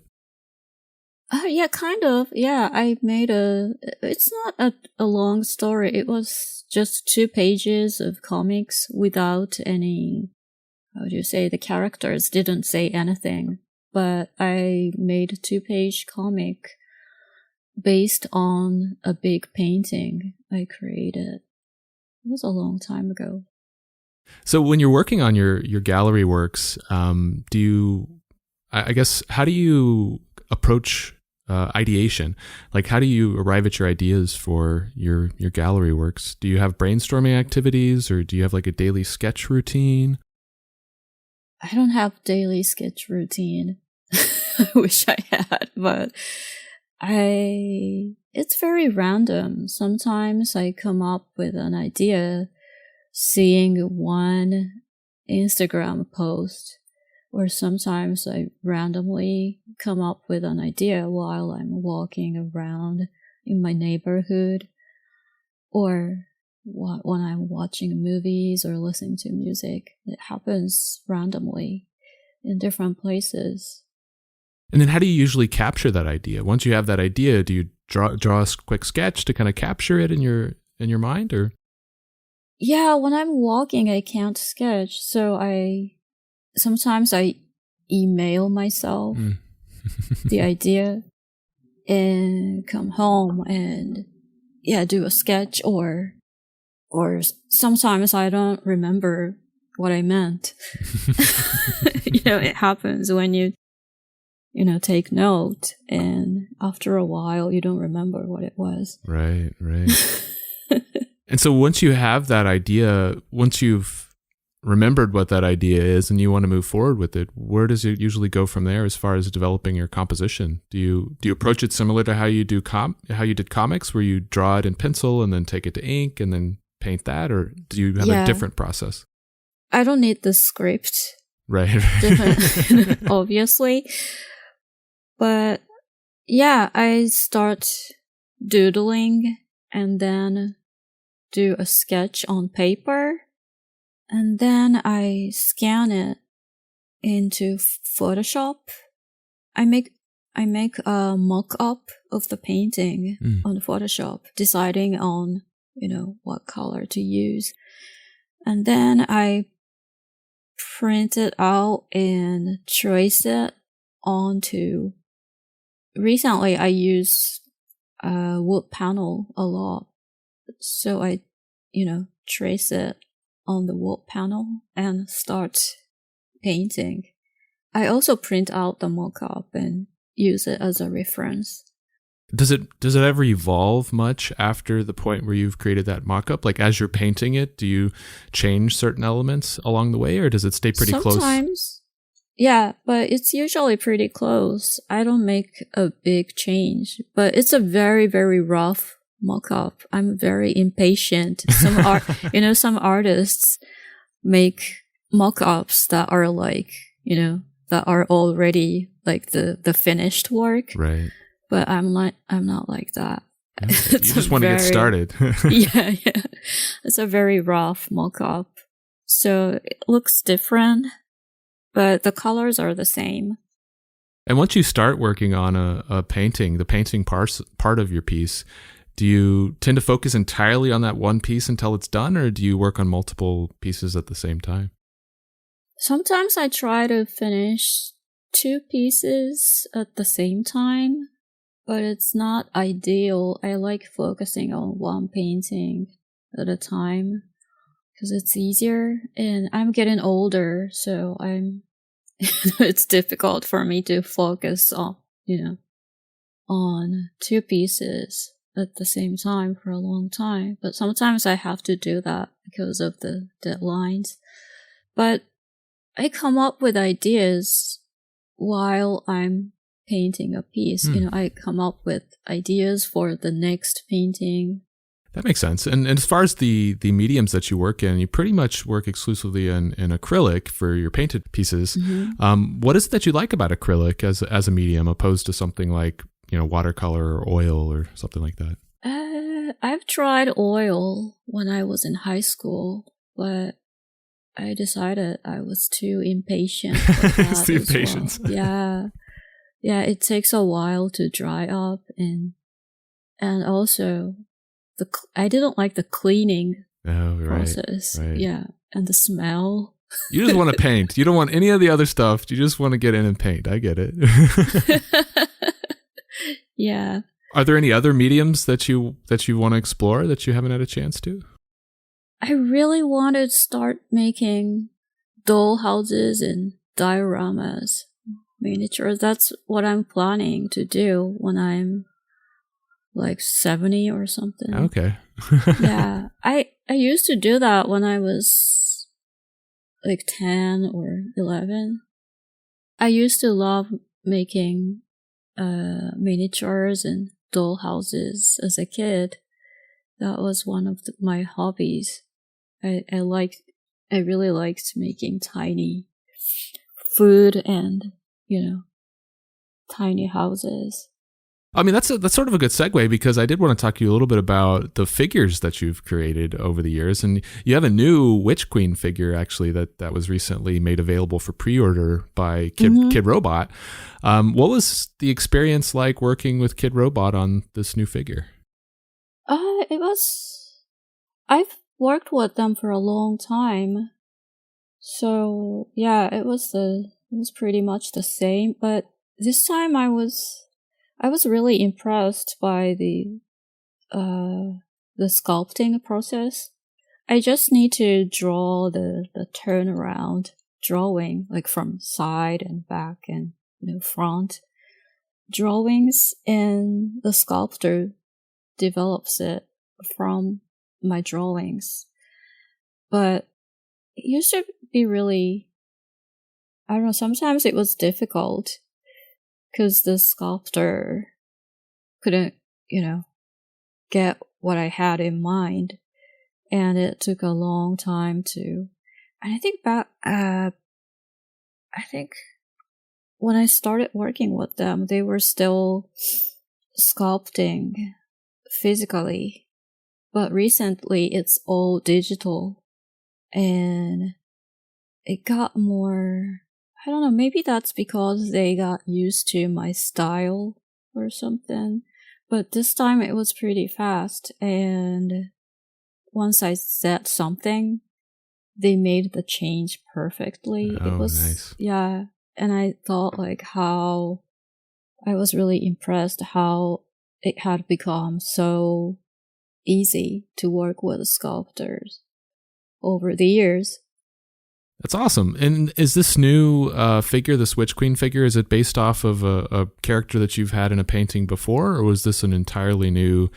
Yeah, kind of. Yeah, I made it's not a long story. It was just 2 pages of comics without any, how do you say, the characters didn't say anything. But I made a 2-page comic based on a big painting I created. It was a long time ago. So when you're working on your gallery works, how do you approach ideation? Like, how do you arrive at your ideas for your gallery works? Do you have brainstorming activities, or do you have like a daily sketch routine? I don't have daily sketch routine. I wish I had, but it's very random. Sometimes I come up with an idea seeing one Instagram post, or sometimes I randomly come up with an idea while I'm walking around in my neighborhood, or when I'm watching movies or listening to music. It happens randomly in different places. And then how do you usually capture that idea? Once you have that idea, do you draw a quick sketch to kind of capture it in your mind, or? Yeah, when I'm walking, I can't sketch, so sometimes I email myself the idea and come home and do a sketch, or sometimes I don't remember what I meant. It happens when you take note, and after a while you don't remember what it was. Right. And so once you have that idea, once you've remembered what that idea is and you want to move forward with it, where does it usually go from there as far as developing your composition? Do you approach it similar to how you did comics, where you draw it in pencil and then take it to ink and then paint that, or do you have a different process? I don't need the script. Right. Obviously. But yeah, I start doodling and then do a sketch on paper, and then I scan it into Photoshop. I make a mock-up of the painting on Photoshop, deciding on, what color to use. And then I print it out and trace it onto. Recently, I use wood panel a lot. So I, trace it on the wood panel and start painting. I also print out the mock-up and use it as a reference. Does it ever evolve much after the point where you've created that mock-up? Like, as you're painting it, do you change certain elements along the way, or does it stay pretty close? Sometimes, yeah, but it's usually pretty close. I don't make a big change, but it's a very, very rough mock-up. I'm very impatient. Some artists make mock-ups that are like, that are already like the finished work. Right. But I'm not like that. You just want to get started. Yeah. It's a very rough mock-up. So it looks different, but the colors are the same. And once you start working on a painting, the painting part of your piece, do you tend to focus entirely on that one piece until it's done, or do you work on multiple pieces at the same time? Sometimes I try to finish 2 pieces at the same time, but it's not ideal. I like focusing on one painting at a time, because it's easier, and I'm getting older, so it's difficult for me to focus on, on two pieces at the same time for a long time. But sometimes I have to do that because of the deadlines. But I come up with ideas while I'm painting a piece. I come up with ideas for the next painting. That makes sense. And as far as the mediums that you work in, you pretty much work exclusively in acrylic for your painted pieces. Mm-hmm. What is it that you like about acrylic as a medium opposed to something like, watercolor or oil or something like that? I've tried oil when I was in high school, but I decided I was too impatient for that. It's the impatience. Well. Yeah, it takes a while to dry up, and also I didn't like the cleaning process. Right. Yeah, and the smell. You just want to paint. You don't want any of the other stuff. You just want to get in and paint. I get it. Yeah. Are there any other mediums that you want to explore that you haven't had a chance to? I really want to start making doll houses and dioramas, miniatures. That's what I'm planning to do when I'm like 70 or something. Okay. Yeah. I used to do that when I was like 10 or 11. I used to love making miniatures and doll houses as a kid. That was one of my hobbies. I really liked making tiny food and, tiny houses. I mean, that's sort of a good segue, because I did want to talk to you a little bit about the figures that you've created over the years. And you have a new Witch Queen figure, actually, that was recently made available for pre-order by Kid Robot. What was the experience like working with Kid Robot on this new figure? I've worked with them for a long time. So, yeah, it was pretty much the same. But this time I was really impressed by the sculpting process. I just need to draw the turnaround drawing, like from side and back and front drawings, and the sculptor develops it from my drawings. But it used to be really, I don't know, sometimes it was difficult because the sculptor couldn't, get what I had in mind. And it took a long time and I think when I started working with them, they were still sculpting physically. But recently it's all digital, and it got more, I don't know, maybe that's because they got used to my style or something. But this time it was pretty fast, and once I said something, they made the change perfectly. Oh, it was nice. Yeah, and I thought I was really impressed how it had become so easy to work with sculptors over the years. That's awesome. And is this new figure, this Witch Queen figure, is it based off of a character that you've had in a painting before, or was this an entirely new,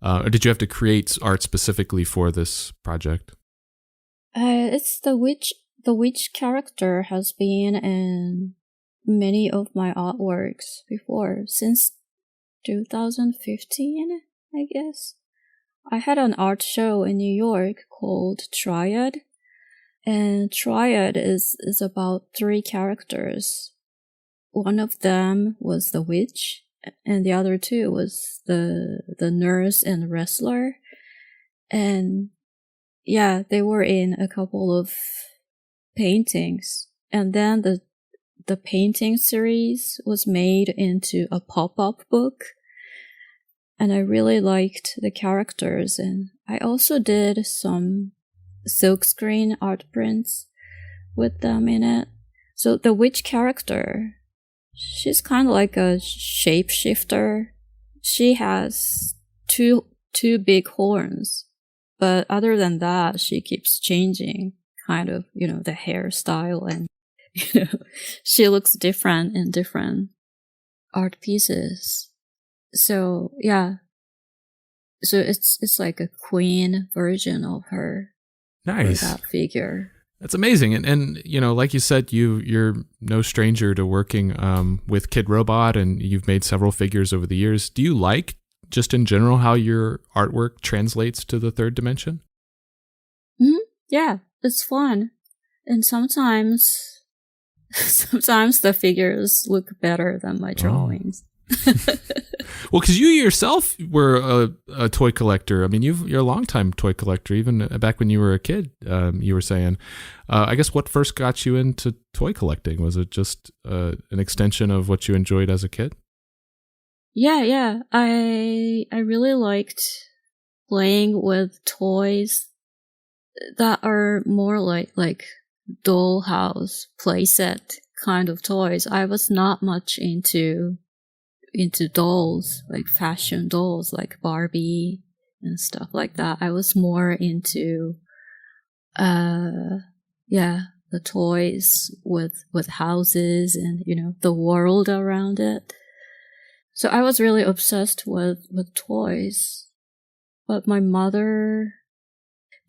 or did you have to create art specifically for this project? It's the witch. The witch character has been in many of my artworks before, since 2015, I guess. I had an art show in New York called Triad. And Triad is about 3 characters. One of them was the witch, and the other 2 was the nurse and wrestler. And yeah, they were in a couple of paintings. And then the painting series was made into a pop-up book. And I really liked the characters, and I also did some silkscreen art prints with them in it. So the witch character, she's kind of like a shapeshifter. She has two big horns, But other than that, she keeps changing kind of, the hairstyle, and, she looks different in different art pieces. So yeah. So it's like a queen version of her. Nice. For that figure. That's amazing. And like you said, you're no stranger to working with Kid Robot, and you've made several figures over the years. Do you like, just in general, how your artwork translates to the third dimension? Mm-hmm. Yeah, it's fun. And sometimes the figures look better than my drawings. Well, because you yourself were a toy collector. I mean, you're a longtime toy collector, even back when you were a kid. You were saying, I guess, what first got you into toy collecting? Was it just an extension of what you enjoyed as a kid? Yeah. I really liked playing with toys that are more like dollhouse playset kind of toys. I was not much into dolls, like fashion dolls, like Barbie and stuff like that. I was more into, the toys with houses and, the world around it. So I was really obsessed with toys, but my mother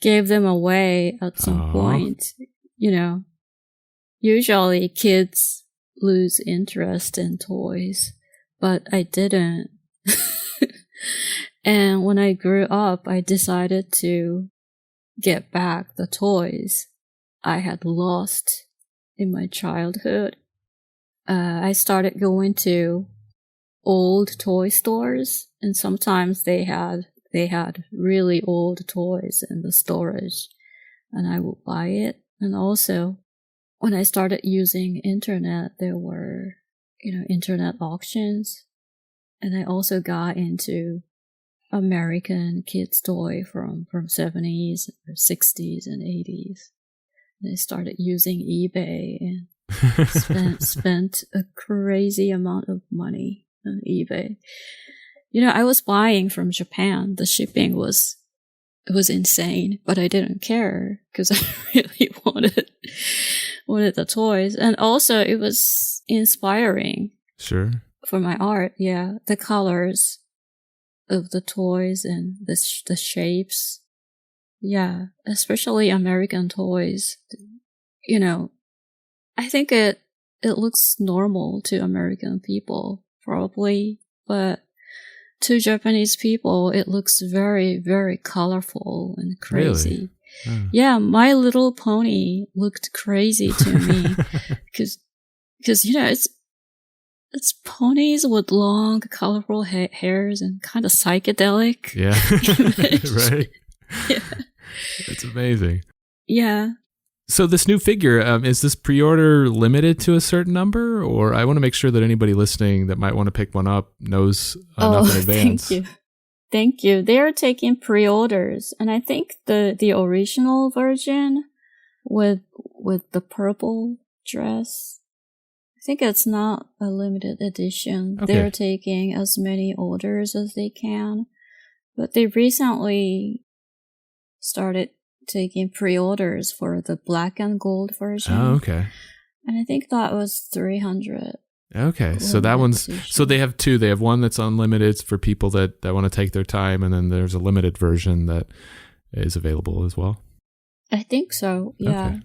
gave them away at some point. Usually kids lose interest in toys. But I didn't. And when I grew up, I decided to get back the toys I had lost in my childhood. I started going to old toy stores, and sometimes they had really old toys in the storage, and I would buy it. And also, when I started using internet, there were internet auctions. And I also got into American kids' toy from 70s or 60s and 80s. And I started using eBay and spent a crazy amount of money on eBay. I was buying from Japan. The shipping was insane, but I didn't care because I really wanted the toys. And also it was inspiring. Sure. For my art, yeah. The colors of the toys and the shapes. Yeah. Especially American toys. I think it looks normal to American people, probably. But to Japanese people, it looks very, very colorful and crazy. Really? Oh. Yeah, My Little Pony looked crazy to me. Because it's ponies with long, colorful hairs and kind of psychedelic. Yeah. Right. Yeah. It's amazing. Yeah. So this new figure, is this pre-order limited to a certain number? Or I want to make sure that anybody listening that might want to pick one up knows enough in advance. Thank you. They are taking pre-orders. And I think the original version with the purple dress, I think it's not a limited edition. Okay. They're taking as many orders as they can. But they recently started taking pre-orders for the black and gold version. Oh, okay. And I think that was 300. Okay, so that one's edition. So they have two. They have one that's unlimited for people that want to take their time, and then there's a limited version that is available as well. I think so. Yeah. Okay.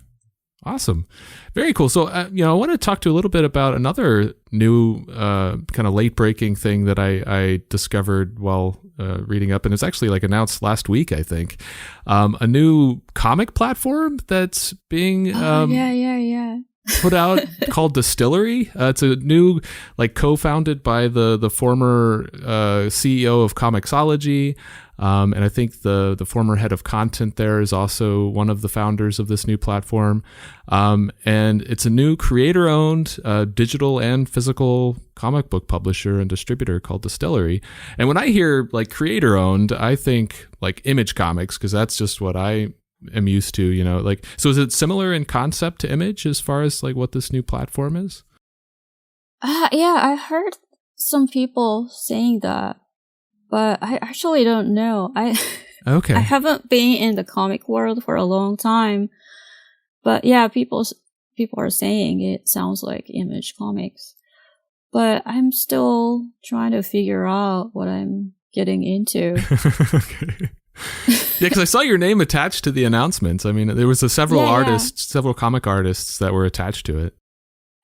Awesome. Very cool. So, I want to talk to you a little bit about another new kind of late breaking thing that I discovered while reading up. And it's actually announced last week, I think. A new comic platform that's being put out called Distillery. It's a new, co-founded by the former CEO of Comixology. And I think the former head of content there is also one of the founders of this new platform. And it's a new creator-owned digital and physical comic book publisher and distributor called Distillery. And when I hear creator-owned, I think Image Comics, because that's just what I am used to, so is it similar in concept to Image as far as what this new platform is? Yeah, I heard some people saying that. But I actually don't know. Okay. I haven't been in the comic world for a long time, but yeah, people are saying it sounds like Image Comics. But I'm still trying to figure out what I'm getting into. Okay. Yeah, because I saw your name attached to the announcements. I mean, there was several comic artists that were attached to it.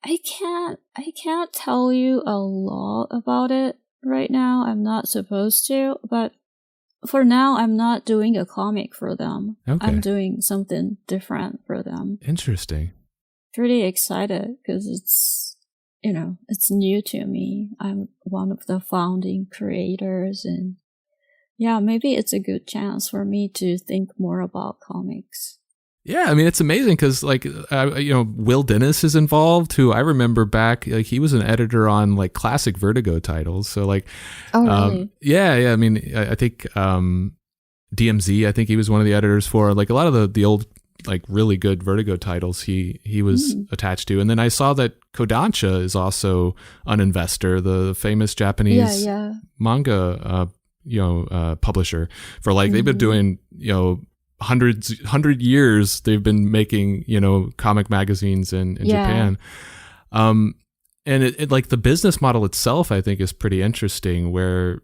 I can't tell you a lot about it right now. I'm not supposed to, but for now, I'm not doing a comic for them. Okay. I'm doing something different for them. Interesting. Pretty excited because it's new to me. I'm one of the founding creators, and yeah, maybe it's a good chance for me to think more about comics. Yeah, I mean, it's amazing because, like, Will Dennis is involved, who I remember back, like, he was an editor on, like, classic Vertigo titles. So, like, oh, really? Yeah. I mean, I think DMZ, I think he was one of the editors for, like, a lot of the old, like, really good Vertigo titles he was attached to. And then I saw that Kodansha is also an investor, the famous Japanese manga, publisher for, like, they've been doing, 100 years they've been making, comic magazines in Japan. And it like the business model itself, I think, is pretty interesting, where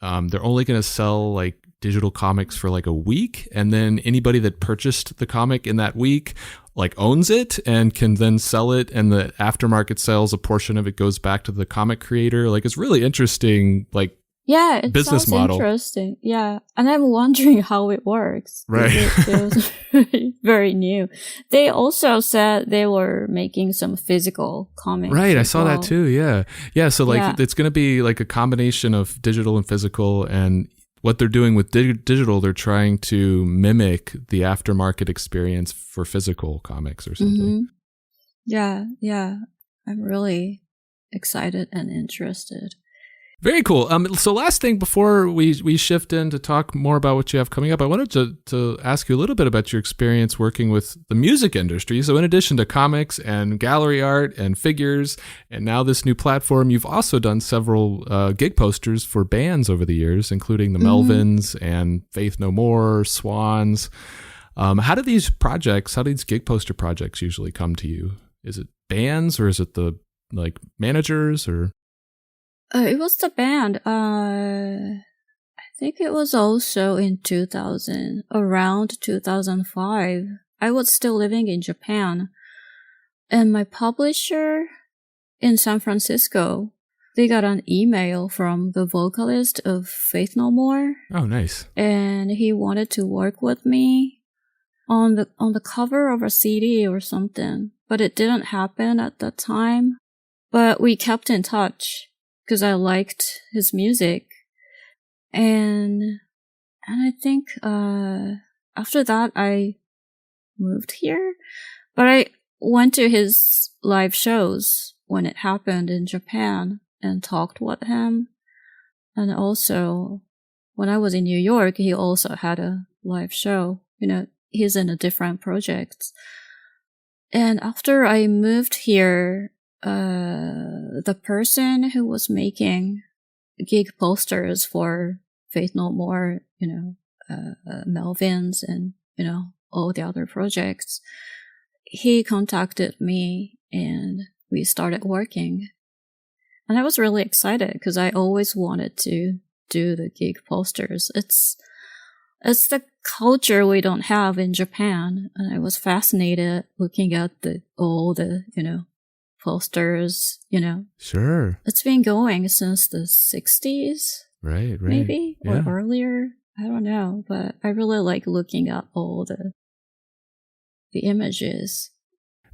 they're only going to sell like digital comics for like a week, and then anybody that purchased the comic in that week like owns it and can then sell it, and the aftermarket sales, a portion of it goes back to the comic creator. Like, it's really interesting, like, it business model. Interesting. Yeah. And I'm wondering how it works. Right. It feels very, very new. They also said they were making some physical comics. Right. I saw that too. Yeah. Yeah. So like it's going to be like a combination of digital and physical, and what they're doing with digital, they're trying to mimic the aftermarket experience for physical comics or something. Yeah. Yeah. I'm really excited and interested. Very cool. So last thing before we shift in to talk more about what you have coming up, I wanted to ask you a little bit about your experience working with the music industry. So in addition to comics and gallery art and figures, and now this new platform, you've also done several gig posters for bands over the years, including the Melvins and Faith No More, Swans. How do these gig poster projects usually come to you? Is it bands, or is it the like managers, or? It was the band. I think it was also in around 2005. I was still living in Japan. And my publisher in San Francisco, they got an email from the vocalist of Faith No More. Oh, nice. And he wanted to work with me on the cover of a CD or something. But it didn't happen at that time. But we kept in touch, because I liked his music. And I think after that I moved here. But I went to his live shows when it happened in Japan and talked with him. And also, when I was in New York, he also had a live show. He's in a different project. And after I moved here, the person who was making gig posters for Faith No More, Melvins and, all the other projects, he contacted me and we started working. And I was really excited because I always wanted to do the gig posters. It's the culture we don't have in Japan. And I was fascinated looking at all the posters, Sure. It's been going since the 60s. Right. Maybe, or earlier. I don't know, but I really like looking at all the images.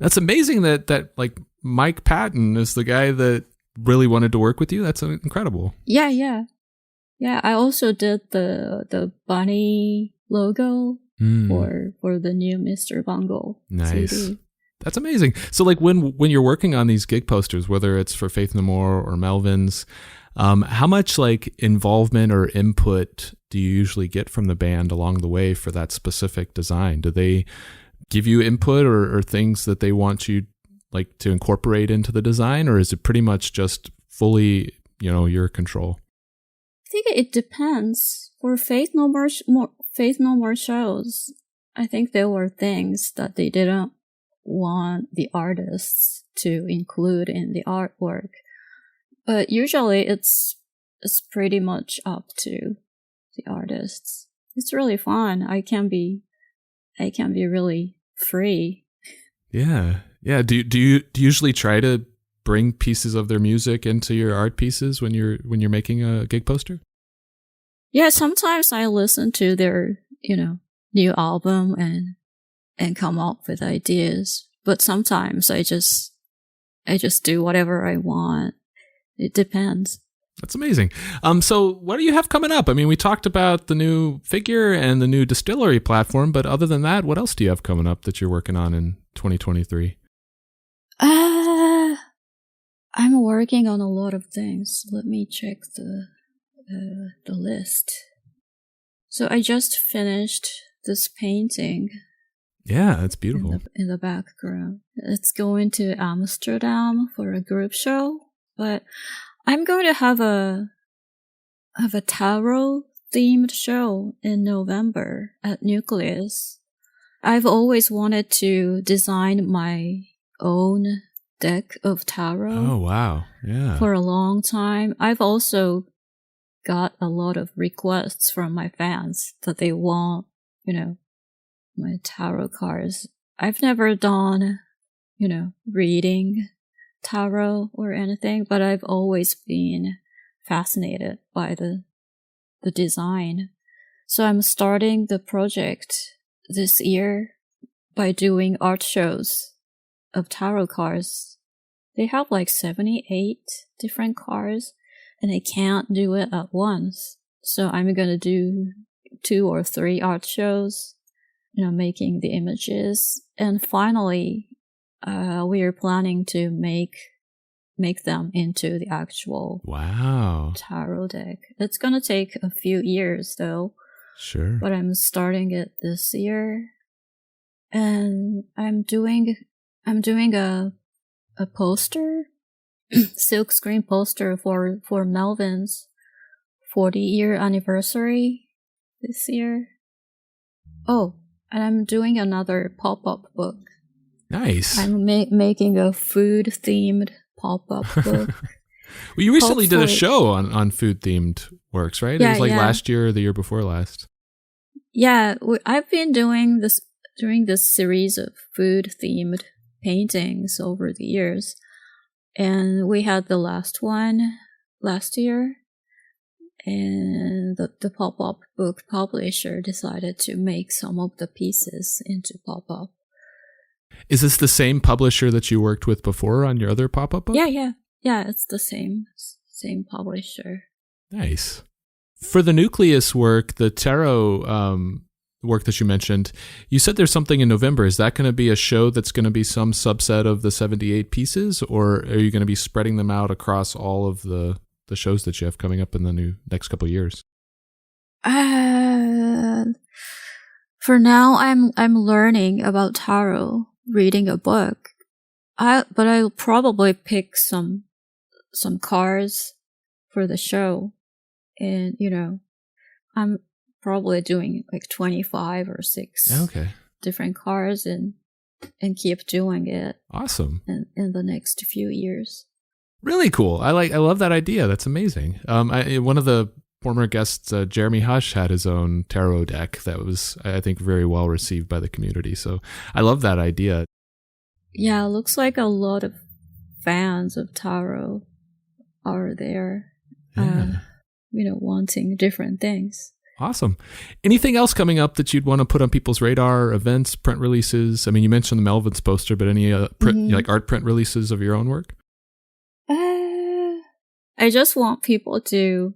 That's amazing that like Mike Patton is the guy that really wanted to work with you. That's incredible. Yeah. I also did the bunny logo for the new Mr. Bungle CD. That's amazing. So like when you're working on these gig posters, whether it's for Faith No More or Melvins, how much like involvement or input do you usually get from the band along the way for that specific design? Do they give you input or things that they want you like to incorporate into the design, or is it pretty much just fully, your control? I think it depends. For Faith No Faith No More shows, I think there were things that they didn't want the artists to include in the artwork. But usually it's pretty much up to the artists. It's really fun. I can be really free. Yeah. Yeah. Do you usually try to bring pieces of their music into your art pieces when you're making a gig poster? Yeah, sometimes I listen to their, new album and come up with ideas. But sometimes I just do whatever I want. It depends. That's amazing. So what do you have coming up? I mean, we talked about the new figure and the new distillery platform, but other than that, what else do you have coming up that you're working on in 2023? I'm working on a lot of things. Let me check the list. So I just finished this painting. Yeah, it's beautiful. In the background. It's going to Amsterdam for a group show, but I'm going to have a tarot themed show in November at Nucleus. I've always wanted to design my own deck of tarot. Oh, wow. Yeah. For a long time. I've also got a lot of requests from my fans that they want, my tarot cards. I've never done, reading tarot or anything, but I've always been fascinated by the design. So I'm starting the project this year by doing art shows of tarot cards. They have like 78 different cards, and I can't do it at once. So I'm going to do 2 or 3 art shows, making the images. And finally, we are planning to make them into the actual tarot deck. It's going to take a few years though. Sure. But I'm starting it this year. And I'm doing a poster, silkscreen poster for Melvin's 40-year anniversary this year. Oh, and I'm doing another pop-up book. Nice. I'm making a food-themed pop-up book. Well, you recently did a show on food-themed works, right? Yeah, it was like last year or the year before last. Yeah, I've been doing this series of food-themed paintings over the years. And we had the last one last year. And the pop-up book publisher decided to make some of the pieces into pop-up. Is this the same publisher that you worked with before on your other pop-up book? Yeah, it's the same publisher. Nice. For the Nucleus work, the tarot work that you mentioned, you said there's something in November. Is that going to be a show that's going to be some subset of the 78 pieces, or are you going to be spreading them out across all of the shows that you have coming up in the next couple of years? For now, I'm learning about tarot, reading a book. But I'll probably pick some cards for the show, and I'm probably doing like 25 or 6 different cards and keep doing it. Awesome. In the next few years. Really cool. I love that idea. That's amazing. One of the former guests, Jeremy Hush, had his own tarot deck that was, I think, very well received by the community. So I love that idea. Yeah, it looks like a lot of fans of tarot are there, wanting different things. Awesome. Anything else coming up that you'd want to put on people's radar? Events, print releases? I mean, you mentioned the Melvin's poster, but any like art print releases of your own work? I just want people to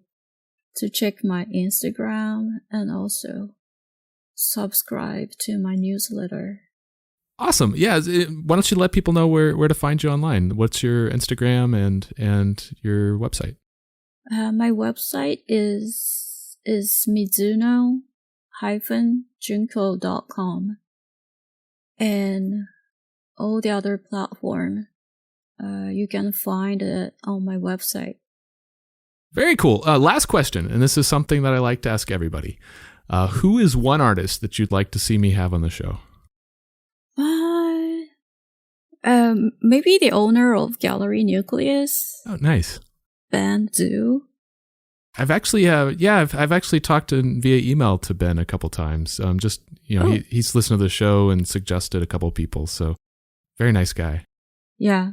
check my Instagram and also subscribe to my newsletter. Awesome. Yeah. Why don't you let people know where to find you online? What's your Instagram and your website? My website is Mizuno-Junko.com, and all the other platform you can find it on my website. Very cool. Last question, and this is something that I like to ask everybody. Who is one artist that you'd like to see me have on the show? Maybe the owner of Gallery Nucleus. Oh, nice. Ben Zhu. I've actually, I've actually talked via email to Ben a couple times. He's listened to the show and suggested a couple people. So, very nice guy. Yeah.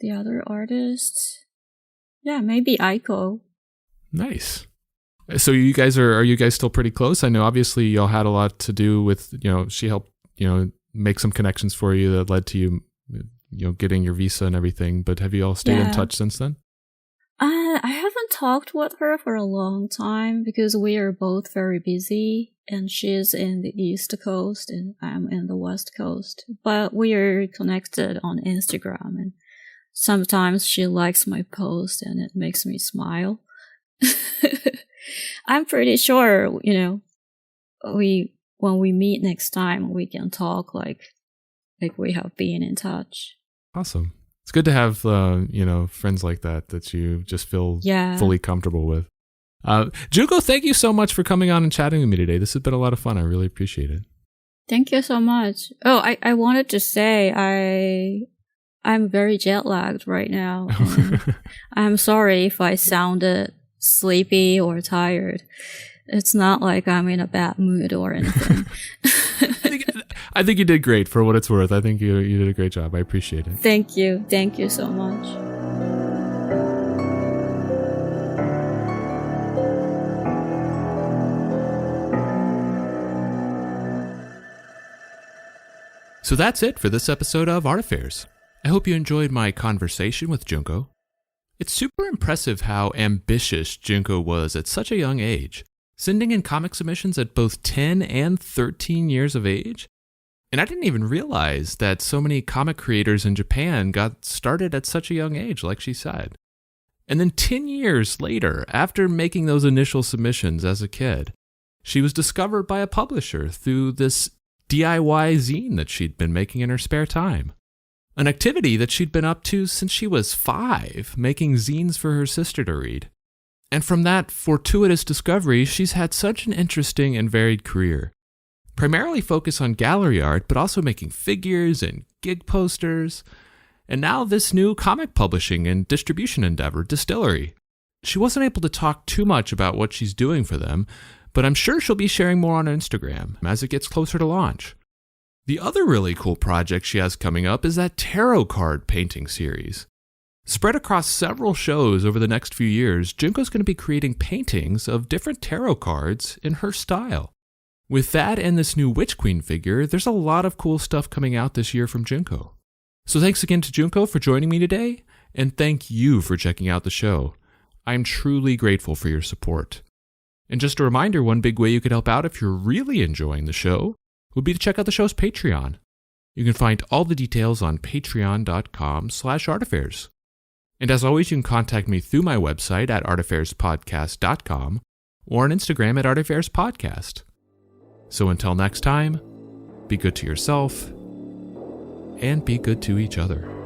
The other artists, maybe Aiko. Nice. So you guys are you guys still pretty close? I know obviously y'all had a lot to do with, she helped, make some connections for you that led to you, getting your visa and everything. But have you all stayed in touch since then? I haven't talked with her for a long time because we are both very busy, and she's in the East Coast and I'm in the West Coast. But we are connected on Instagram, and sometimes she likes my post and it makes me smile. I'm pretty sure, when we meet next time, we can talk like we have been in touch. Awesome. It's good to have, friends like that you just feel fully comfortable with. Junko, thank you so much for coming on and chatting with me today. This has been a lot of fun. I really appreciate it. Thank you so much. Oh, I wanted to say I'm very jet lagged right now. I'm sorry if I sounded sleepy or tired. It's not like I'm in a bad mood or anything. I think you did great for what it's worth. I think you did a great job. I appreciate it. Thank you. Thank you so much. So that's it for this episode of Art Affairs. I hope you enjoyed my conversation with Junko. It's super impressive how ambitious Junko was at such a young age, sending in comic submissions at both 10 and 13 years of age. And I didn't even realize that so many comic creators in Japan got started at such a young age, like she said. And then 10 years later, after making those initial submissions as a kid, she was discovered by a publisher through this DIY zine that she'd been making in her spare time. An activity that she'd been up to since she was 5, making zines for her sister to read. And from that fortuitous discovery, she's had such an interesting and varied career. Primarily focused on gallery art, but also making figures and gig posters. And now this new comic publishing and distribution endeavor, Distillery. She wasn't able to talk too much about what she's doing for them, but I'm sure she'll be sharing more on Instagram as it gets closer to launch. The other really cool project she has coming up is that tarot card painting series. Spread across several shows over the next few years, Junko's going to be creating paintings of different tarot cards in her style. With that and this new Witch Queen figure, there's a lot of cool stuff coming out this year from Junko. So thanks again to Junko for joining me today, and thank you for checking out the show. I'm truly grateful for your support. And just a reminder, one big way you could help out if you're really enjoying the show would be to check out the show's Patreon. You can find all the details on patreon.com/artaffairs. And as always, you can contact me through my website at artaffairs.podcast.com or on Instagram at artaffairs.podcast. So until next time, be good to yourself and be good to each other.